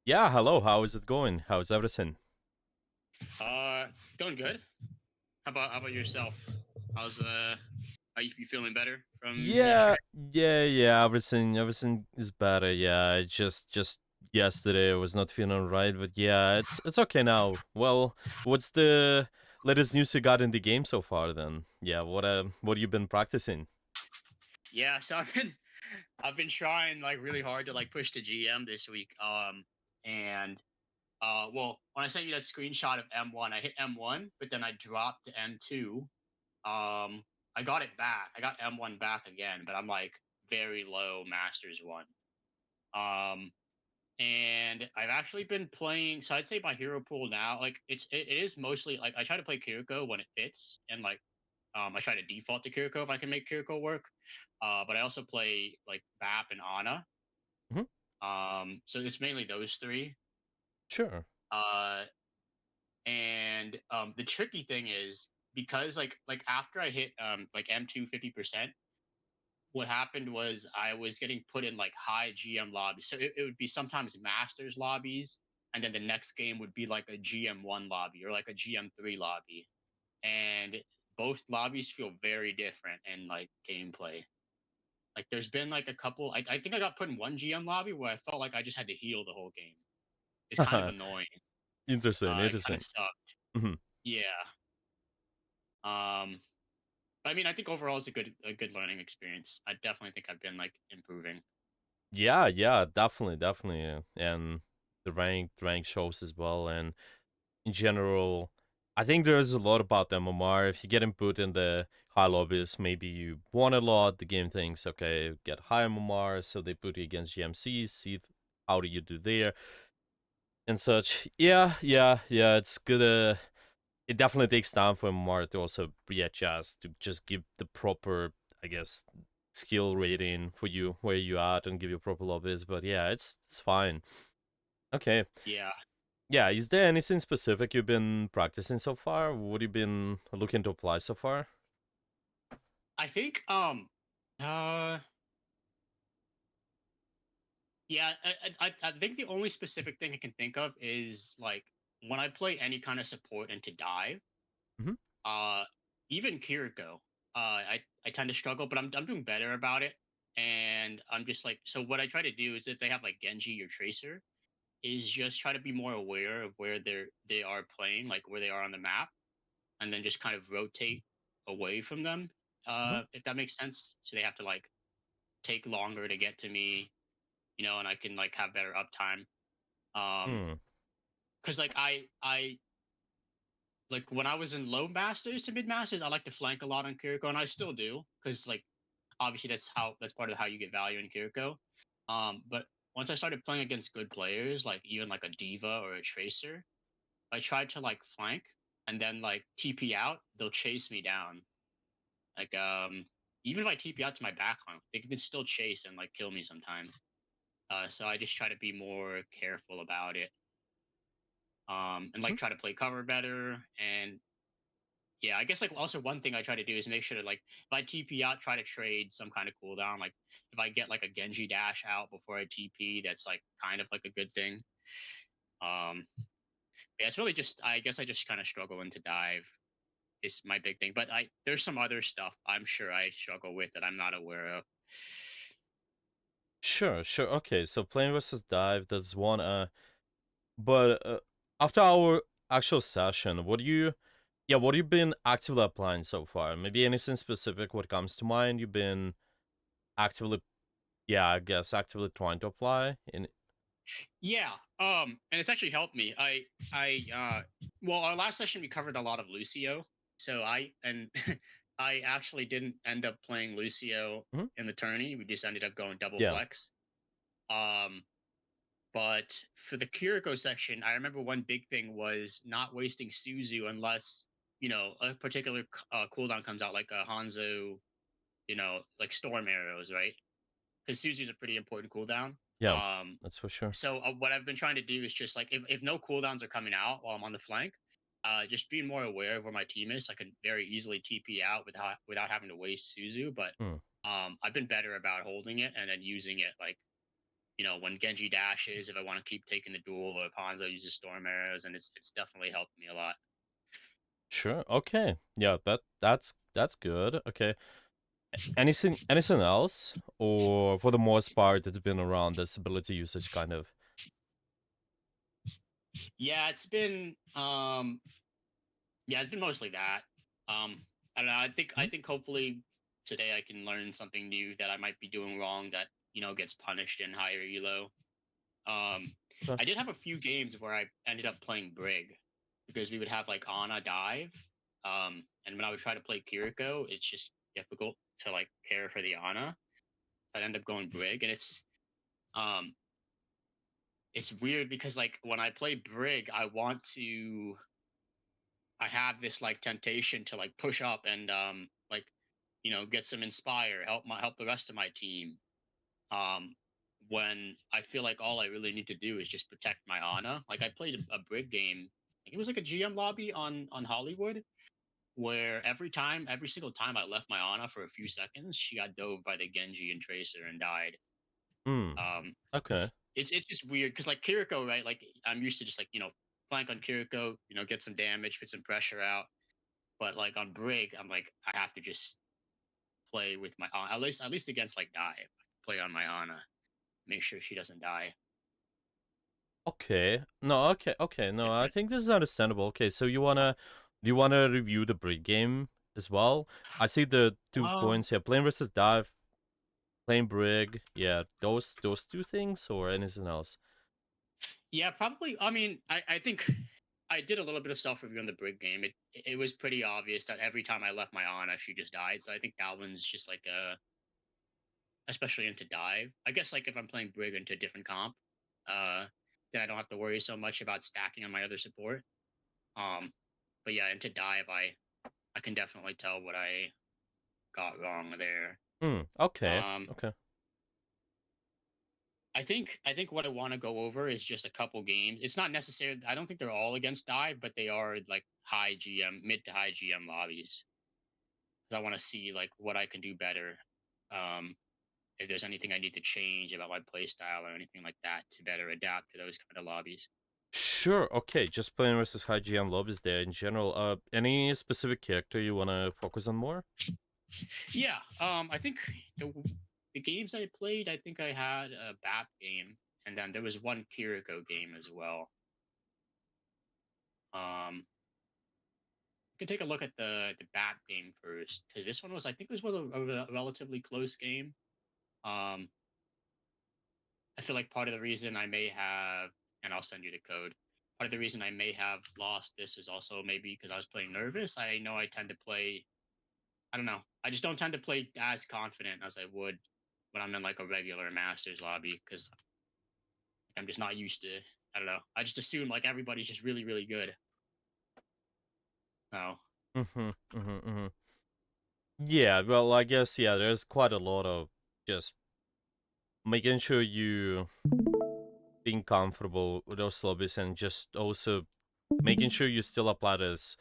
Yeah, hello. How is it going? How's everything? Uh, Going good. How about yourself? How's are you feeling better from Yeah, yesterday? yeah. Everything is better. Yeah, just yesterday I was not feeling right, but yeah, it's okay now. Well, what's the latest news you got in the game so far? Then, yeah, what you been practicing? Yeah, so I've been trying like really hard to like push the GM this week. And well, when I sent you that screenshot of M1, I hit M1, but then I dropped to M2. I got it back. I got M1 back again, but I'm like very low Masters one. Um, and I've actually been playing. So I'd say my hero pool now, like it is mostly like I try to play Kiriko when it fits, and like I try to default to Kiriko if I can make Kiriko work. But I also play like Bap and Ana. Hmm. So it's mainly those three. Sure. Uh, and the tricky thing is because like after I hit like M2 50%, what happened was I was getting put in like high GM lobbies. So it would be sometimes masters lobbies, and then the next game would be like a GM1 lobby or like a GM3 lobby. And both lobbies feel very different in like gameplay. Like there's been like a couple I think I got put in one GM lobby where I felt like I just had to heal the whole game. It's kind of annoying. Interesting, It kind of interesting. sucked. Hmm. Yeah. Um but I mean I think overall it's a good learning experience. I definitely think I've been like improving. Yeah, definitely, and the rank shows as well, and in general, I think there's a lot about MMR. If you get input in the high lobbies, maybe you won a lot. The game thinks, okay, get high MMR, so they put you against GMCs, see how do you do there and such. Yeah. It's good. It definitely takes time for MMR to also readjust to just give the proper, I guess, skill rating for you where you at and give you proper lobbies. But yeah, it's fine. Okay. Yeah. Yeah, is there anything specific you've been practicing so far? What you been looking to apply so far? I think uh yeah, I think the only specific thing I can think of is like when I play any kind of support into dive, Hmm. uh even Kiriko, I tend to struggle, but I'm doing better about it. And I'm just like so what I try to do is if they have like Genji or Tracer, is just try to be more aware of where they are playing, like where they are on the map, and then just kind of rotate away from them. Hmm. If that makes sense. So they have to like take longer to get to me, and I can like have better uptime. Um, Hmm. because like I like when I was in low masters to mid masters, I like to flank a lot on Kiriko, and I still do because like obviously that's part of how you get value in Kiriko. But once I started playing against good players, like even like a diva or a tracer, I tried to like flank and then like TP out, they'll chase me down. Like even if I TP out to my backline, they can still chase and like kill me sometimes. So I just try to be more careful about it. And like try to play cover better. And yeah, I guess like also one thing I try to do is make sure that like if I TP out, try to trade some kind of cooldown. Like if I get like a Genji dash out before I TP, that's like kind of like a good thing. Um, yeah, it's really just I guess I just kind of struggle into dive is my big thing. But I there's some other stuff I'm sure I struggle with that I'm not aware of. Sure. Okay, so plane versus dive, that's one. But after our actual session, what you been actively applying so far? Maybe anything specific? What comes to mind? You've been actively, yeah, I guess actively trying to apply in. Yeah, and it's actually helped me. Well, our last session we covered a lot of Lucio, so I actually didn't end up playing Lucio Mhm. in the tourney. We just ended up going double Yeah. flex. Um, but for the Kiriko section, I remember one big thing was not wasting Suzu unless a particular cooldown comes out, like a Hanzo, like storm arrows, right? Because Suzu's a pretty important cooldown. Yeah, Um, that's for sure. so what I've been trying to do is just like if no cooldowns are coming out while I'm on the flank, just being more aware of where my team is, so I can very easily TP out without having to waste Suzu. But Hmm. I've been better about holding it and then using it like when Genji dashes, if I want to keep taking the duel, or if Hanzo uses storm arrows, and it's definitely helped me a lot. Sure. Okay. Yeah, that's good. Okay. Anything else? Or for the most part it's been around this ability usage kind of. Yeah, it's been mostly that. I don't know. I think hopefully today I can learn something new that I might be doing wrong that gets punished in higher elo. Um, Okay. I did have a few games where I ended up playing Brig because we would have like Ana dive, and when I would try to play Kiriko, it's just difficult to like care for the Ana. I'd end up going Brig, and um it's weird because like when I play Brig, I have this like temptation to like push up and like get some inspire, help the rest of my team. Um when I feel like all I really need to do is just protect my Ana. Like I played a Brig game. I think it was like a GM lobby on Hollywood where every single time I left my Ana for a few seconds, she got dove by the Genji and Tracer and died. Hmm. Um Okay. it's just weird because like Kiriko, right? Like I'm used to just like flank on Kiriko, get some damage, put some pressure out. But like on Brig, I'm like I have to just play with my at least against like dive, play on my Ana, make sure she doesn't die. Okay. No, okay. It's No, I different. think this is understandable. Okay, so do you wanna review the Brig game as well? I see the 2 points here. Plane versus dive, plane brig. Yeah, those two things or anything else? Yeah, probably. I mean, I think I did a little bit of self review on the Brig game. It was pretty obvious that every time I left my Ana, she just died. So I think that one's just like especially into dive. I guess like if I'm playing Brig into a different comp, uh, then I don't have to worry so much about stacking on my other support. Um, but yeah, into dive, I can definitely tell what I got wrong there. Hmm. Okay. Um, Okay. I think what I want to go over is just a couple games. It's not necessarily. I don't think they're all against dive, but they are like high GM, mid to high GM lobbies. 'Cause I want to see like what I can do better. Um, if there's anything I need to change about my play style or anything like that to better adapt to those kind of lobbies. Sure. Okay. Just plane versus high GM lobbies there in general. Any specific character you wanna focus on more? Yeah, I think the games I played, I think I had a BAP game, and then there was one Kiriko game as well. You can take a look at the BAP game first, because this one was, I think, this was a relatively close game. Um, I feel like part of the reason I may have, and I'll send you the code. Part of the reason I may have lost this was also maybe because I was playing nervous. I know I tend to play. I don't know. I just don't tend to play as confident as I would when I'm in like a regular Masters lobby because I'm just not used to. I don't know. I just assume like everybody's just really, really good. Oh, Mm-hmm. Mm-hmm. Mm-hmm. Yeah. Well, I guess yeah. There's quite a lot of just making sure you being comfortable with those lobbies and just also making sure you still apply those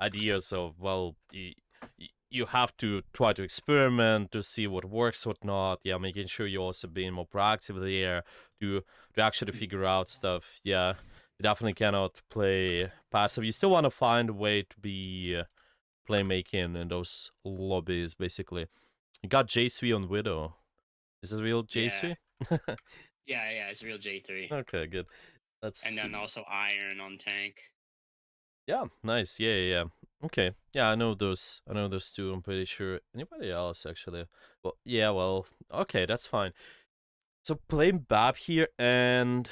ideas of well you have to try to experiment to see what works what not, yeah, making sure you're also being more proactive there to to actually figure out stuff. Yeah, you definitely cannot play passive. You still want to find a way to be playmaking in those lobbies basically. You got J3 on Widow. Is it real yeah, J3? yeah. It's real J3, Okay, good. Let's and then see. also Iron on tank. Yeah, nice. Yeah, yeah, yeah. Okay. Yeah, I know those. I know those two. I'm pretty sure. Anybody else actually? Well, yeah. Well, okay, that's fine. So playing Bab here, and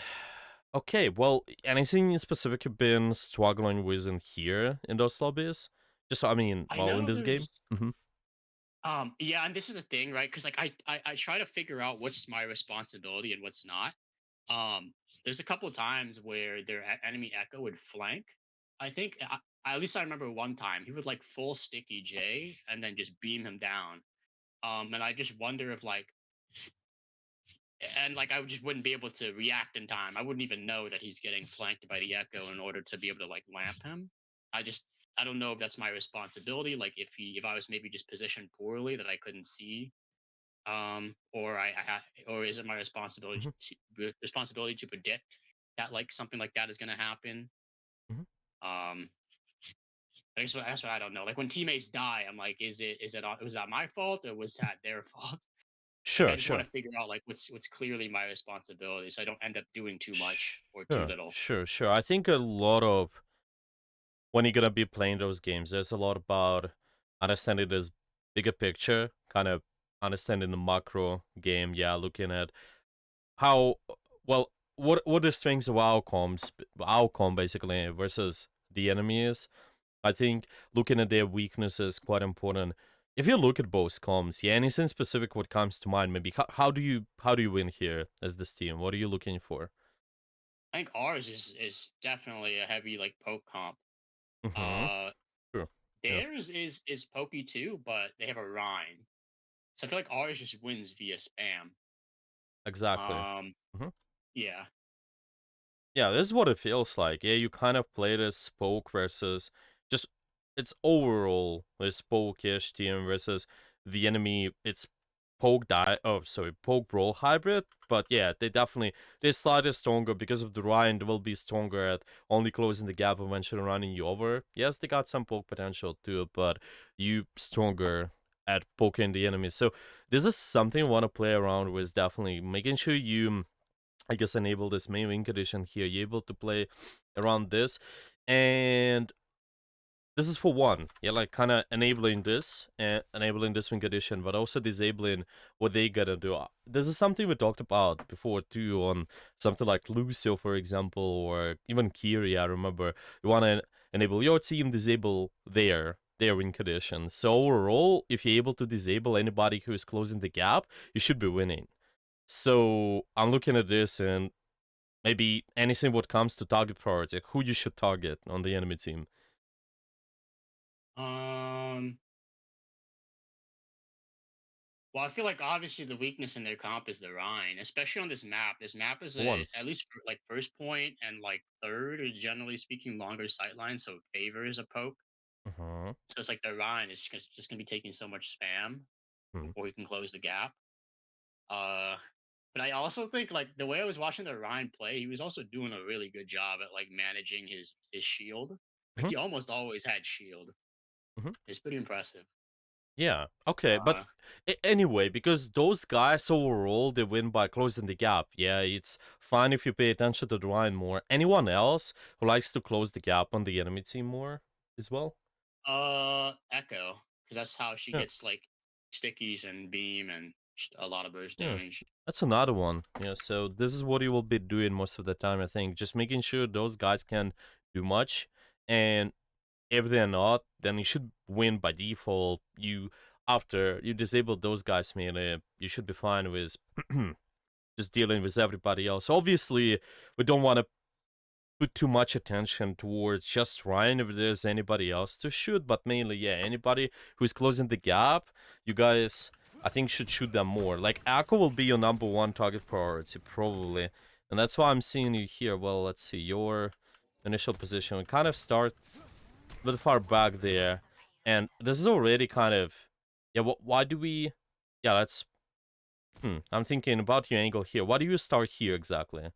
okay. Well, anything in specific you've been struggling with in here in those lobbies? Just, I mean, I well, in know this game. there's Mm-hmm. yeah, and this is a thing, right? Because like I try to figure out what's my responsibility and what's not. Um, there's a couple of times where their enemy Echo would flank. I think at least I remember one time he would like full sticky J and then just beam him down. And I just wonder if like and like I just wouldn't be able to react in time. I wouldn't even know that he's getting flanked by the Echo in order to be able to like lamp him. I just I don't know if that's my responsibility. Like if I was maybe just positioned poorly that I couldn't see. or or is it my responsibility Hmm. to predict that like something like that is going to happen? Hmm. Um, that's what I don't know. Like when teammates die, I'm like, was that my fault or was that their fault? Like I Sure, just want sure. to figure out like what's clearly my responsibility, so I don't end up doing too much or too Sure, little. sure, sure. I think a lot of when you're gonna be playing those games, there's a lot about understanding this bigger picture, kind of understanding the macro game. Yeah, looking at how well what the strengths of outcome basically versus the enemy is. I think looking at their weaknesses quite important. If you look at both comms, yeah, anything specific what comes to mind, maybe how do you win here as this team? What are you looking for? I think ours is definitely a heavy like poke comp. Mm-hmm. Uh, True. Yeah. theirs is pokey too, but they have a Rhine, so I feel like ours just wins via spam. Exactly. Um, Mm-hmm. yeah. Yeah, this is what it feels like. Yeah, you kind of play this poke versus just it's overall this poke-ish team versus the enemy. It's poke brawl hybrid. But yeah, they're slightly stronger because of the Ryan. They will be stronger at only closing the gap and eventually running you over. Yes, they got some poke potential too, but you stronger at poking the enemy. So this is something I want to play around with. Definitely making sure you I guess enable this main win condition here. You're able to play around this, and this is for one. Yeah, like kind of enabling this and enabling this win condition, but also disabling what they gotta do. This is something we talked about before too, on something like Lucio, for example, or even Kiri. I remember you want to enable your team, disable their win condition. So overall, if you're able to disable anybody who is closing the gap, you should be winning. So I'm looking at this and maybe anything what comes to target priority, who you should target on the enemy team. Um, well, I feel like obviously the weakness in their comp is the Rhine, especially on this map. This map is For one. at least for like first point and like third, or generally speaking, longer sight line, so it favors a poke. Uh-huh. So it's like the Rhine is just gonna be taking so much spam Hmm. before he can close the gap. Uh, but I also think like the way I was watching the Rhine play, he was also doing a really good job at like managing his shield. Like Hmm. he almost always had shield. Hmm. It's pretty impressive. Yeah. Okay. But Uh, anyway, because those guys overall they win by closing the gap. Yeah, it's fine if you pay attention to the line more. Anyone else who likes to close the gap on the enemy team more as well? Echo, because that's how she Yeah. gets like stickies and beam and a lot of burst Yeah. damage. That's another one. Yeah, so this is what you will be doing most of the time, I think. Just making sure those guys can do much. And if they're not, then you should win by default. After you disable those guys, melee, you should be fine with just dealing with everybody else. Obviously, we don't want to put too much attention towards just Ryan if there's anybody else to shoot, but mainly, yeah, anybody who's closing the gap, you guys, I think, should shoot them more. Like, Echo will be your number one target priority, probably. And that's why I'm seeing you here. Well, let's see, your initial position. We kind of start a bit far back there. And this is already kind of, yeah, why do we, yeah, I'm thinking about your angle here. Why do you start here exactly?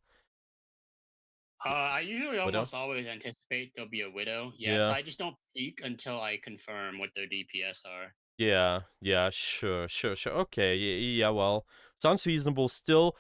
I usually Widow? almost always anticipate there'll be a widow. Yes, Yeah. I just don't peek until I confirm what their DPS are. Yeah, yeah, sure, sure, sure. Okay, yeah, well, sounds reasonable. Still,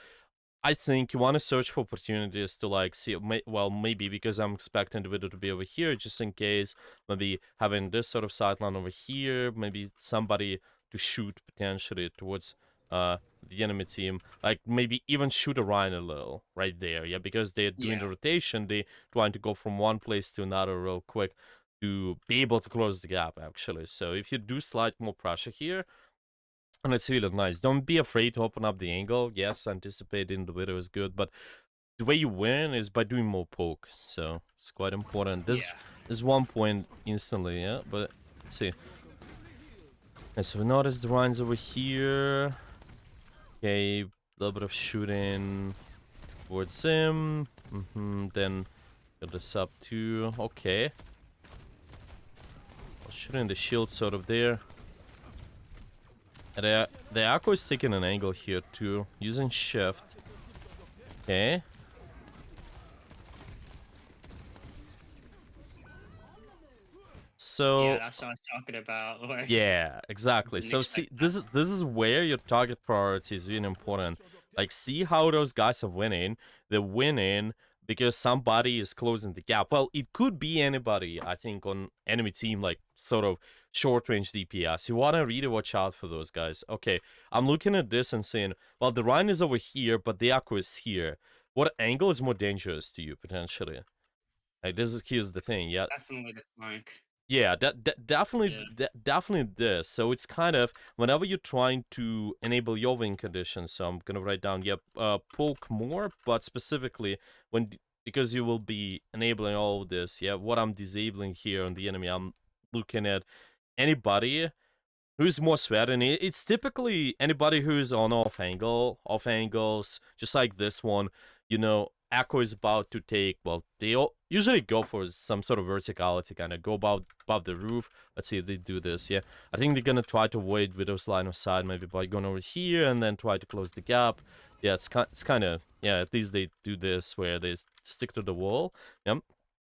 I think you want to search for opportunities to like see. Well, maybe because I'm expecting the video to be over here, just in case. Maybe having this sort of sideline over here. Maybe somebody to shoot potentially towards the enemy team. Like maybe even shoot a Ryan a little right there. Yeah, because they're doing the Yeah, rotation. They trying to go from one place to another real quick to be able to close the gap. Actually, so if you do slight more pressure here, and it's really nice. Don't be afraid to open up the angle. Yes, anticipating the video is good, but the way you win is by doing more poke. So it's quite important. This yeah. is 1 point instantly, yeah. But let's see. Okay, so we notice the Ryan's over here. Okay, a little bit of shooting towards him. Then got this up too. Okay. Shooting the shield sort of there. And the Echo is taking an angle here too, using shift. Okay. Yeah, So that's what I was talking about. Where yeah, exactly. didn't So expect see, that. this is where your target priority is really important. Like, see how those guys are winning. They're winning because somebody is closing the gap. Well, it could be anybody, I think, on enemy team, like sort of short range DPS. You want to really watch out for those guys. Okay, I'm looking at this and saying, well, the Rhine is over here, but the Aqua is here. What angle is more dangerous to you potentially? Like, here's the thing. Yeah, Definitely the flank. yeah, definitely, Yeah. definitely this. So it's kind of whenever you're trying to enable your win conditions. So I'm gonna write down, yep, poke more, but specifically because you will be enabling all of this. Yeah, what I'm disabling here on the enemy, I'm looking at anybody who's more sweating. It's typically anybody who's on off angles, just like this one. You know, Echo is about to take. Well, they usually go for some sort of verticality, kind of go above the roof. Let's see if they do this. Yeah, I think they're gonna try to avoid Widow's line of sight, maybe by going over here and then try to close the gap. Yeah, it's kind of, yeah. At least they do this where they stick to the wall. Yep.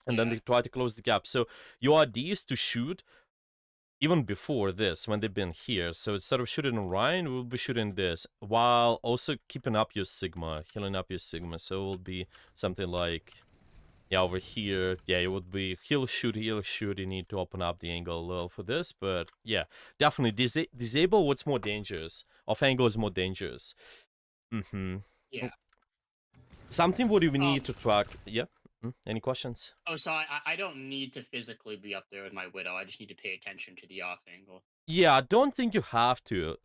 And then Yeah. they try to close the gap. So your idea is to shoot even before this, when they've been here. So instead of shooting Orion, we'll be shooting this, while also keeping up your Sigma, healing up your Sigma. So it will be something like, yeah, over here, yeah, it would be heal, shoot, heal, shoot. You need to open up the angle a little for this, but yeah, definitely disable what's more dangerous. Off angle is more dangerous. Mm-hmm. Yeah. Something what you Um. need to track. Yeah. Any questions? Oh, so I don't need to physically be up there with my widow. I just need to pay attention to the off angle. Yeah, I don't think you have to,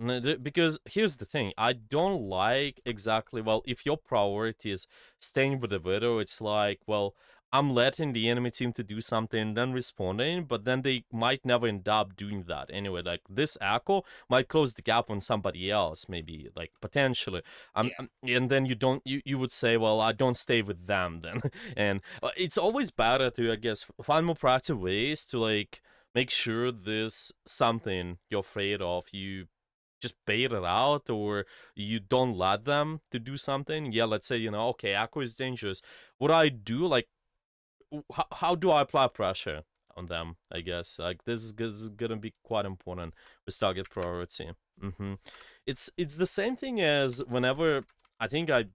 because here's the thing. I don't like exactly, well, if your priority is staying with the Widow, it's like, well, I'm letting the enemy team to do something, then responding, but then they might never end up doing that anyway. Like, this Echo might close the gap on somebody else, maybe, like, potentially. Yeah. And then you would say, well, I don't stay with them then. And it's always better to, I guess, find more practical ways to, like, make sure this something you're afraid of, you just bait it out, or you don't let them to do something. Yeah, let's say, okay, Aqua is dangerous. What I do, like, how do I apply pressure on them? I guess like this is gonna be quite important with target priority. It's the same thing as whenever, I think I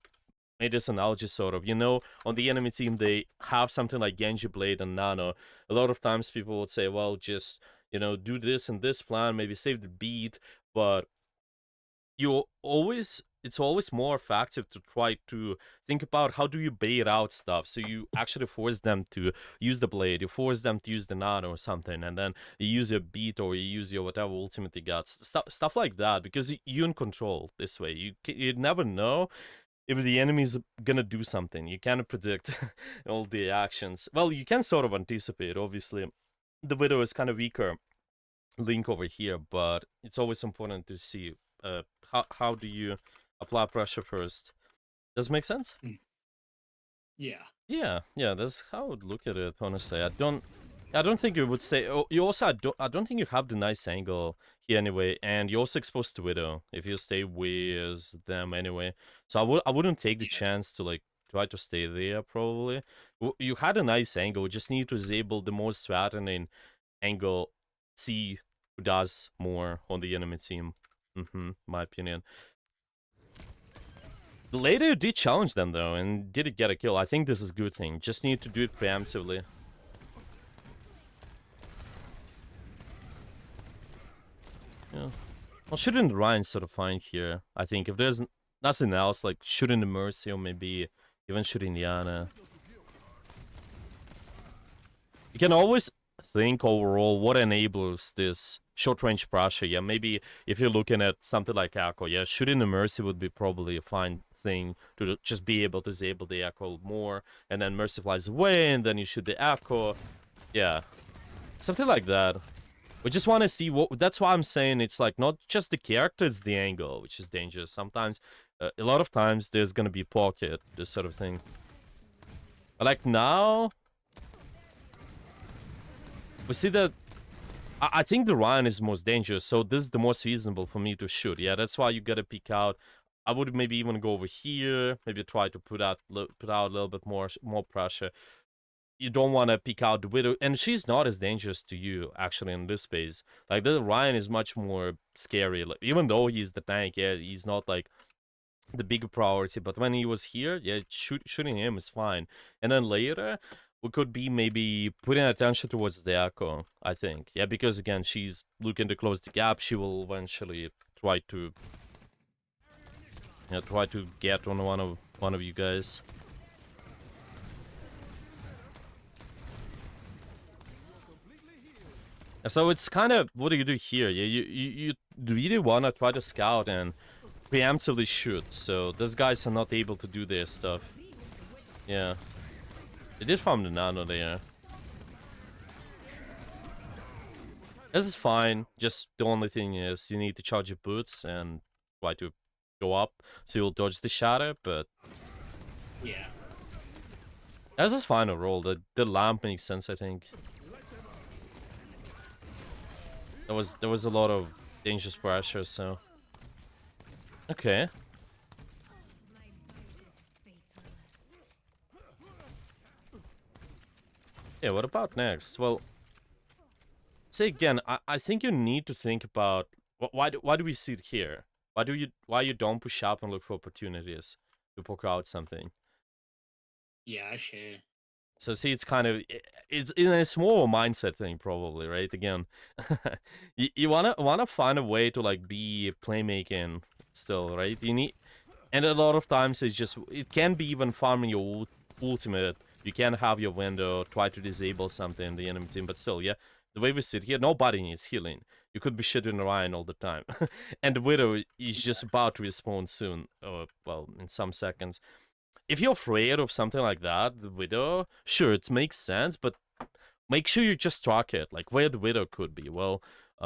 made this analogy sort of, on the enemy team they have something like Genji Blade and Nano. A lot of times people would say, well, just, do this and this plan, maybe save the beat, but it's always more effective to try to think about how do you bait out stuff, so you actually force them to use the blade, you force them to use the Nano or something, and then you use your beat or you use your whatever ultimate you got, stuff like that, because you're in control this way. You never know if the enemy's gonna do something. You can't predict all the actions. Well, you can sort of anticipate, obviously. The Widow is kind of weaker link over here, but it's always important to see how do you apply pressure first. Does it make sense? Mm. Yeah. Yeah, that's how I would look at it, honestly. I don't think you would say. Oh, you also, I don't think you have the nice angle here anyway, and you're also exposed to Widow if you stay with them anyway. So I wouldn't take the Yeah. chance to, like, try to stay there. Probably you had a nice angle. You just need to disable the most threatening angle. See who does more on the enemy team. My opinion. Later you did challenge them though, and did get a kill. I think this is a good thing. Just need to do it preemptively. Yeah. Well, shooting the Ryan sort of fine here. I think if there's nothing else, like shooting the Mercy or maybe even shooting Yana. You can always think overall what enables this short range pressure. Yeah, maybe if you're looking at something like Echo, yeah, shooting the Mercy would be probably a fine thing to just be able to disable the Echo more, and then Mercy flies away, and then you shoot the Echo. Yeah, something like that. We just want to see what. That's why I'm saying it's like not just the character, it's the angle, which is dangerous. Sometimes, a lot of times, there's gonna be pocket, this sort of thing. But like now, we see that I think the Ryan is most dangerous, so this is the most reasonable for me to shoot. Yeah, that's why you gotta peek out. I would maybe even go over here, maybe try to put out a little bit more pressure. You don't want to peek out the Widow, and she's not as dangerous to you actually in this phase. Like the Ryan is much more scary. Like, even though he's the tank, yeah, he's not like the big priority. But when he was here, yeah, shooting him is fine. And then later, we could be maybe putting attention towards the Echo, I think. Yeah, because again, she's looking to close the gap. She will eventually try to, try to get on one of you guys. So it's kind of, what do you do here? You really want to try to scout and preemptively shoot. So these guys are not able to do their stuff. Yeah. They did farm the nano there. This is fine. Just the only thing is you need to charge your boots and try to go up so you'll dodge the shatter, but Yeah. this is fine overall. The lamp makes sense, I think. There was a lot of dangerous pressure, so okay. Yeah, what about next? Well, say again, I think you need to think about why do we sit here? Why you don't push up and look for opportunities to poke out something? Yeah, sure. So see, it's kind of it's more a mindset thing probably, right? Again, you wanna find a way to like be playmaking still, right? You need, and a lot of times it can be even farming your ultimate. You can have your window, try to disable something in the enemy team, but still, yeah. The way we sit here, nobody needs healing. You could be shooting Ryan all the time, and the Widow is just about to respawn soon, or well, in some seconds. If you're afraid of something like that, the Widow, sure, it makes sense, but make sure you just track it, like where the Widow could be. Well,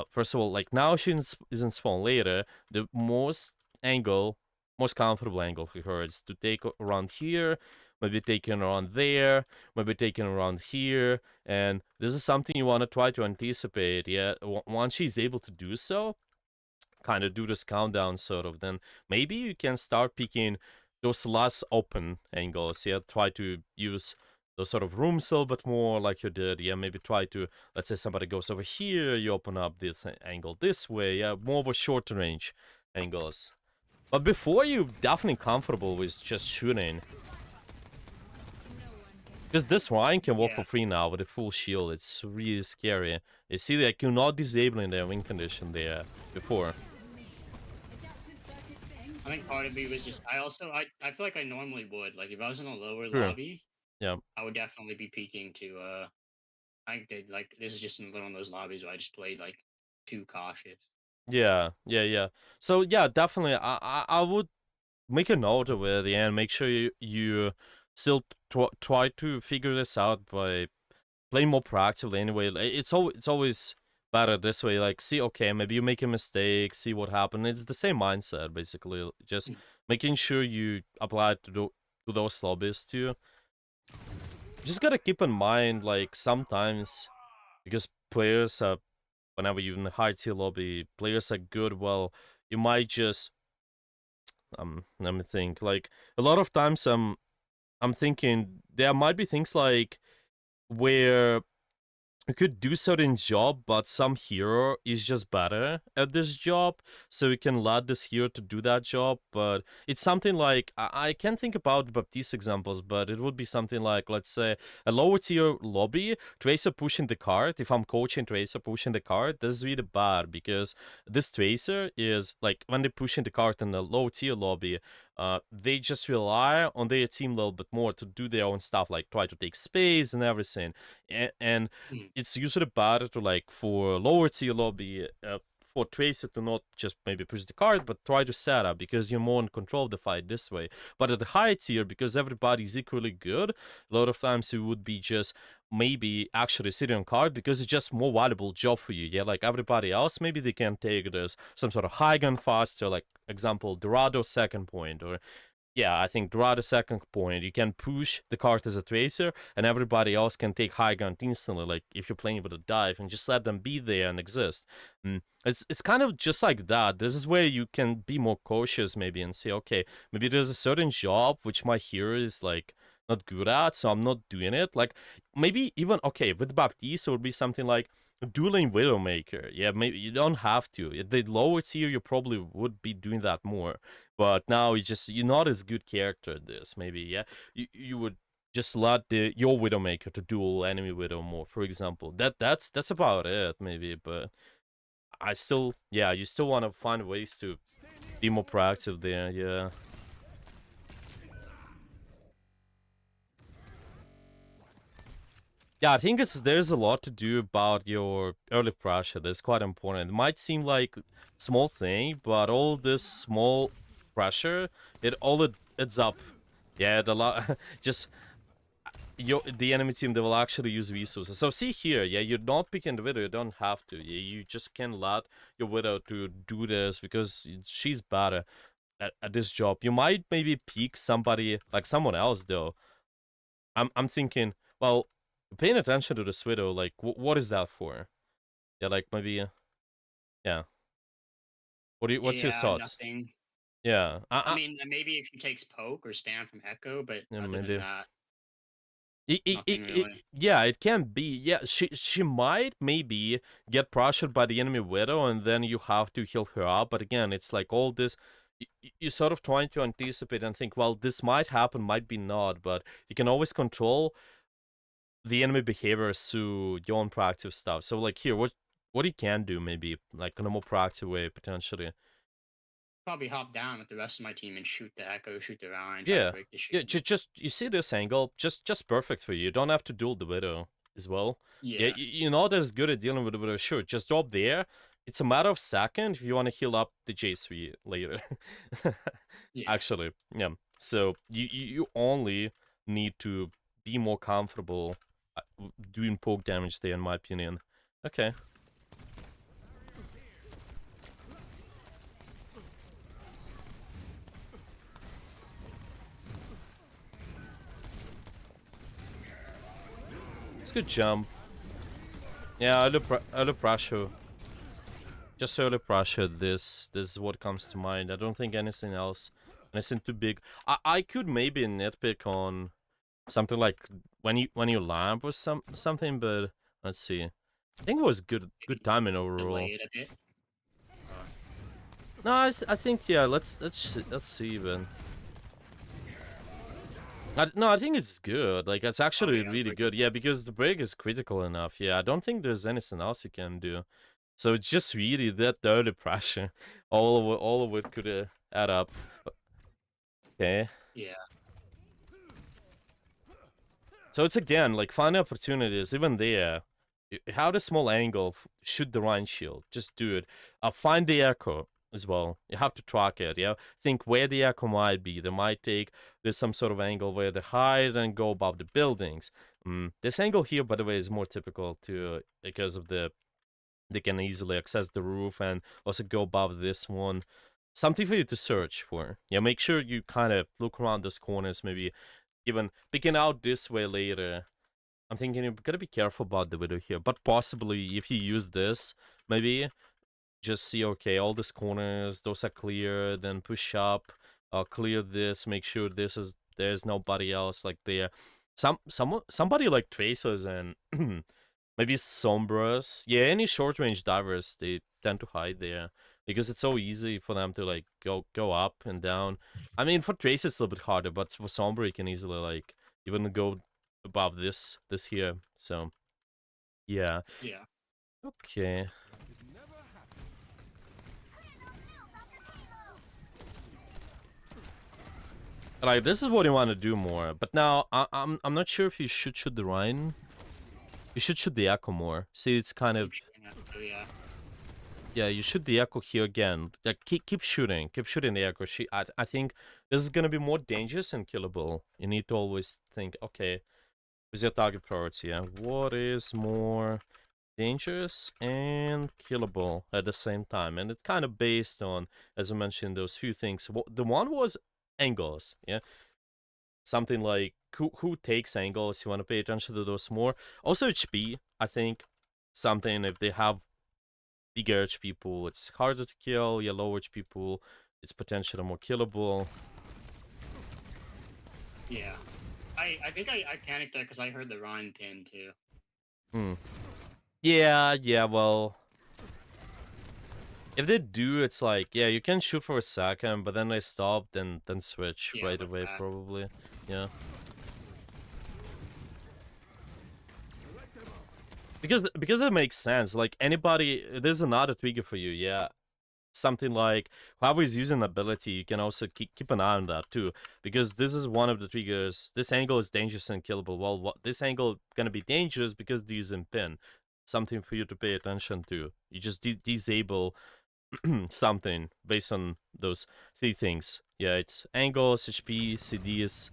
first of all, like now she isn't spawn later. The most comfortable angle for her is to take around here, maybe taking around there, maybe taking around here, and this is something you want to try to anticipate. Yeah, once she's able to do so, kind of do this countdown sort of, then maybe you can start picking those less open angles. Yeah, try to use those sort of rooms a little bit more like you did. Yeah, maybe try to, let's say somebody goes over here, you open up this angle this way. Yeah, more of a short range angles. But before you definitely comfortable with just shooting. Because this Ryan can walk for free now with a full shield. It's really scary. You see, like, you're not disabling their win condition there before. I think part of me was just I feel like I normally would, like if I was in a lower True. lobby, Yeah. I would definitely be peeking to I think they like this is just one of those lobbies where I just played like too cautious. Yeah. So yeah, definitely. I would make a note of it and make sure you still try to figure this out by playing more proactively. Anyway, it's always better this way. Like, see, okay, maybe you make a mistake, see what happened. It's the same mindset basically. Just making sure you apply it to those lobbies too. Just gotta keep in mind, like sometimes because players are, whenever you're in the high tier lobby, players are good. Well, you might just let me think. Like a lot of times, I'm thinking there might be things like where you could do certain job, but some hero is just better at this job, so you can let this hero to do that job. But it's something like I can't think about Baptiste examples, but it would be something like, let's say, a lower tier lobby, Tracer pushing the card. If I'm coaching Tracer pushing the card, this is really bad because this Tracer is like when they're pushing the card in the low tier lobby, they just rely on their team a little bit more to do their own stuff, like try to take space and everything. And it's usually better to, like, for lower tier lobby, for Tracer to not just maybe push the card, but try to set up because you're more in control of the fight this way. But at the high tier, because everybody's equally good, a lot of times it would be just maybe actually sitting on card because it's just more valuable job for you. Yeah, like everybody else, maybe they can take this some sort of high gun faster, like example Dorado second point, or yeah, I think throughout the second point, you can push the card as a tracer, and everybody else can take high ground instantly. Like if you're playing with a dive, and just let them be there and exist. It's kind of just like that. This is where you can be more cautious, maybe, and say, okay, maybe there's a certain job which my hero is like not good at, so I'm not doing it. Like maybe even okay with Baptiste, it would be something like dueling Widowmaker. Yeah, maybe you don't have to. At the lower tier, you probably would be doing that more. But now you're not as good character at this. Maybe yeah, you would just let your Widowmaker to duel enemy Widow more, for example. That's about it maybe. But I still yeah, you still want to find ways to be more proactive there. Yeah. Yeah, I think there's a lot to do about your early pressure. That's quite important. It might seem like small thing, but all this small pressure, it adds up. Yeah, a lot. Just the enemy team, they will actually use resources. So see here, yeah, you're not picking the widow. You don't have to. Yeah, you just can let your widow to do this because she's better at this job. You might maybe pick somebody like someone else though. I'm thinking, well, paying attention to this widow, like, what is that for? Yeah, like maybe, yeah. What's your Yeah, thoughts? nothing. Yeah, I mean, maybe if she takes poke or spam from Echo, but yeah, other than maybe. that, nothing really. Yeah, it can be. Yeah, she might maybe get pressured by the enemy widow, and then you have to heal her up. But again, it's like all this. You're sort of trying to anticipate and think, well, this might happen, might be not, but you can always control the enemy behavior through your own proactive stuff. So like here, what you can do maybe like in a more proactive way potentially. Probably hop down with the rest of my team and shoot the Echo, shoot the Rhine, try to Yeah, break the yeah. shield. Just you see this angle, just perfect for you. You don't have to duel the widow as well. Yeah, Yeah, you're not as good at dealing with the widow. Sure, just drop there. It's a matter of second if you want to heal up the J3 later. yeah. Actually, yeah. So you only need to be more comfortable doing poke damage there, in my opinion. Okay. It's a good jump. Yeah, early pressure. Just early pressure. This is what comes to mind. I don't think anything else. Anything too big. I could maybe nitpick on something like when you lamp or something, but let's see. I think it was good Maybe timing overall. delay it a bit. Uh, No, I think yeah. Let's see, but no, I think it's good. Like it's oh actually yeah, really break is good. Yeah, because the break is critical enough. Yeah, I don't think there's anything else you can do. So it's just really that early pressure. All of it could add up. Okay. yeah, So it's again like finding opportunities, even there. How the small angle, shoot the Rhine shield. Just do it. Find the echo as well. You have to track it. Yeah, think where the echo might be. They might take there's some sort of angle where they hide and go above the buildings. This angle here, by the way, is more typical to because of they can easily access the roof and also go above this one. Something for you to search for. Yeah, make sure you kind of look around those corners, maybe even picking out this way later. I'm thinking you gotta be careful about the widow here, but possibly if you use this, maybe just see, okay, all these corners, those are clear, then push up, clear this, make sure there's nobody else like there. Somebody like Tracers and maybe Sombras. Yeah, any short range divers, they tend to hide there because it's so easy for them to like go up and down. I mean, for Tracers it's a little bit harder, but for Sombra you can easily like even go above this here. So yeah, yeah. okay. Like this is what you want to do more. But now I'm not sure if you should shoot the Rhine. You should shoot the Echo more. See, it's kind of Keep shooting at so yeah. yeah. You shoot the Echo here again. Like keep shooting the Echo. I think this is gonna be more dangerous and killable. You need to always think, okay, what's your target priority? Yeah, what is more dangerous and killable at the same time? And it's kind of based on, as I mentioned, those few things. The one was angles. Yeah, something like who takes angles. You want to pay attention to those more. Also HP, I think something if they have bigger HP pool, it's harder to kill. Yeah, low HP pool, it's potentially more killable. Yeah. I think I panicked there because I heard the Ryan pin too. Hmm. Yeah, well, if they do, it's like, yeah, you can shoot for a second, but then they stop, then switch Yeah, right look away, back. probably. Yeah. Because it makes sense. Like, anybody, there's another trigger for you, yeah. Something like, whoever is using ability, you can also keep an eye on that, too. Because this is one of the triggers. This angle is dangerous and killable. Well, this angle gonna be dangerous because they're using pin. Something for you to pay attention to. You just disable something based on those three things. Yeah, it's angles, HP, CDs.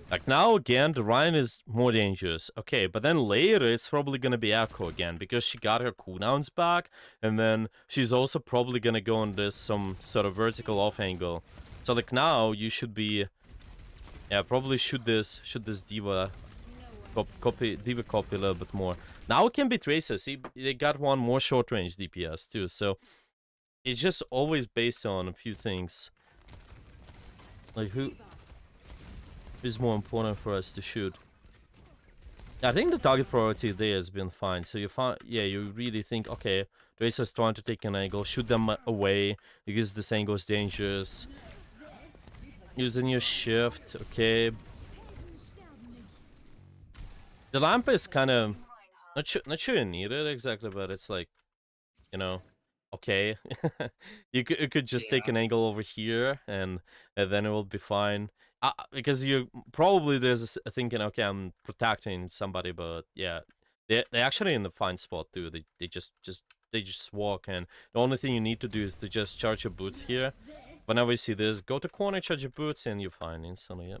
Like now again, the Ryan is more dangerous. Okay, but then later it's probably gonna be Echo again because she got her cooldowns back, and then she's also probably gonna go on this some sort of vertical off angle. So like now you should be, yeah, probably shoot this Diva copy a little bit more. Now it can be Tracer. See, they got one more short range DPS too, so it's just always based on a few things. Like who is more important for us to shoot? I think the target priority there has been fine. So you find, yeah, you really think, okay, Tracer's trying to take an angle, shoot them away because this angle is dangerous. Using your shift, okay. The lamp is kind of not sure you need it exactly, but it's like, you know, okay. You could just take Yeah. an angle over here and then it will be fine. Because you probably there's a thinking, okay, I'm protecting somebody, but yeah, they actually in the fine spot too. They just walk, and the only thing you need to do is to just charge your boots here. Whenever you see this, go to corner, charge your boots, and you're fine instantly. Yeah.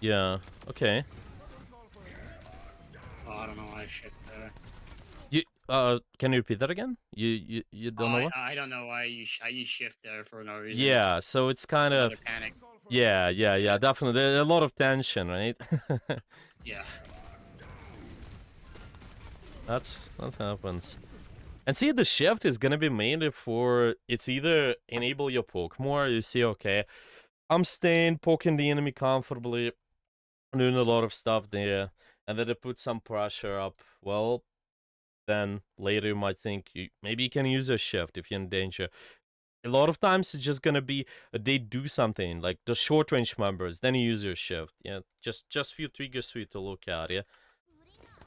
Yeah. Okay. Oh, I don't know why I shift there. You can you repeat that again? You don't know what? I don't know why I use shift there for no reason. Yeah. So it's kind of Another panic. yeah, Yeah. definitely. There's a lot of tension, right? Yeah. That happens. And see, the shift is gonna be mainly for it's either enable your poke more. You see, okay, I'm staying poking the enemy comfortably, doing a lot of stuff there, and then it puts some pressure up. Well, then later you might think maybe you can use a shift if you're in danger. A lot of times it's just gonna be they do something like the short range members, then you use your shift. Yeah, just few triggers for you to look at. Yeah.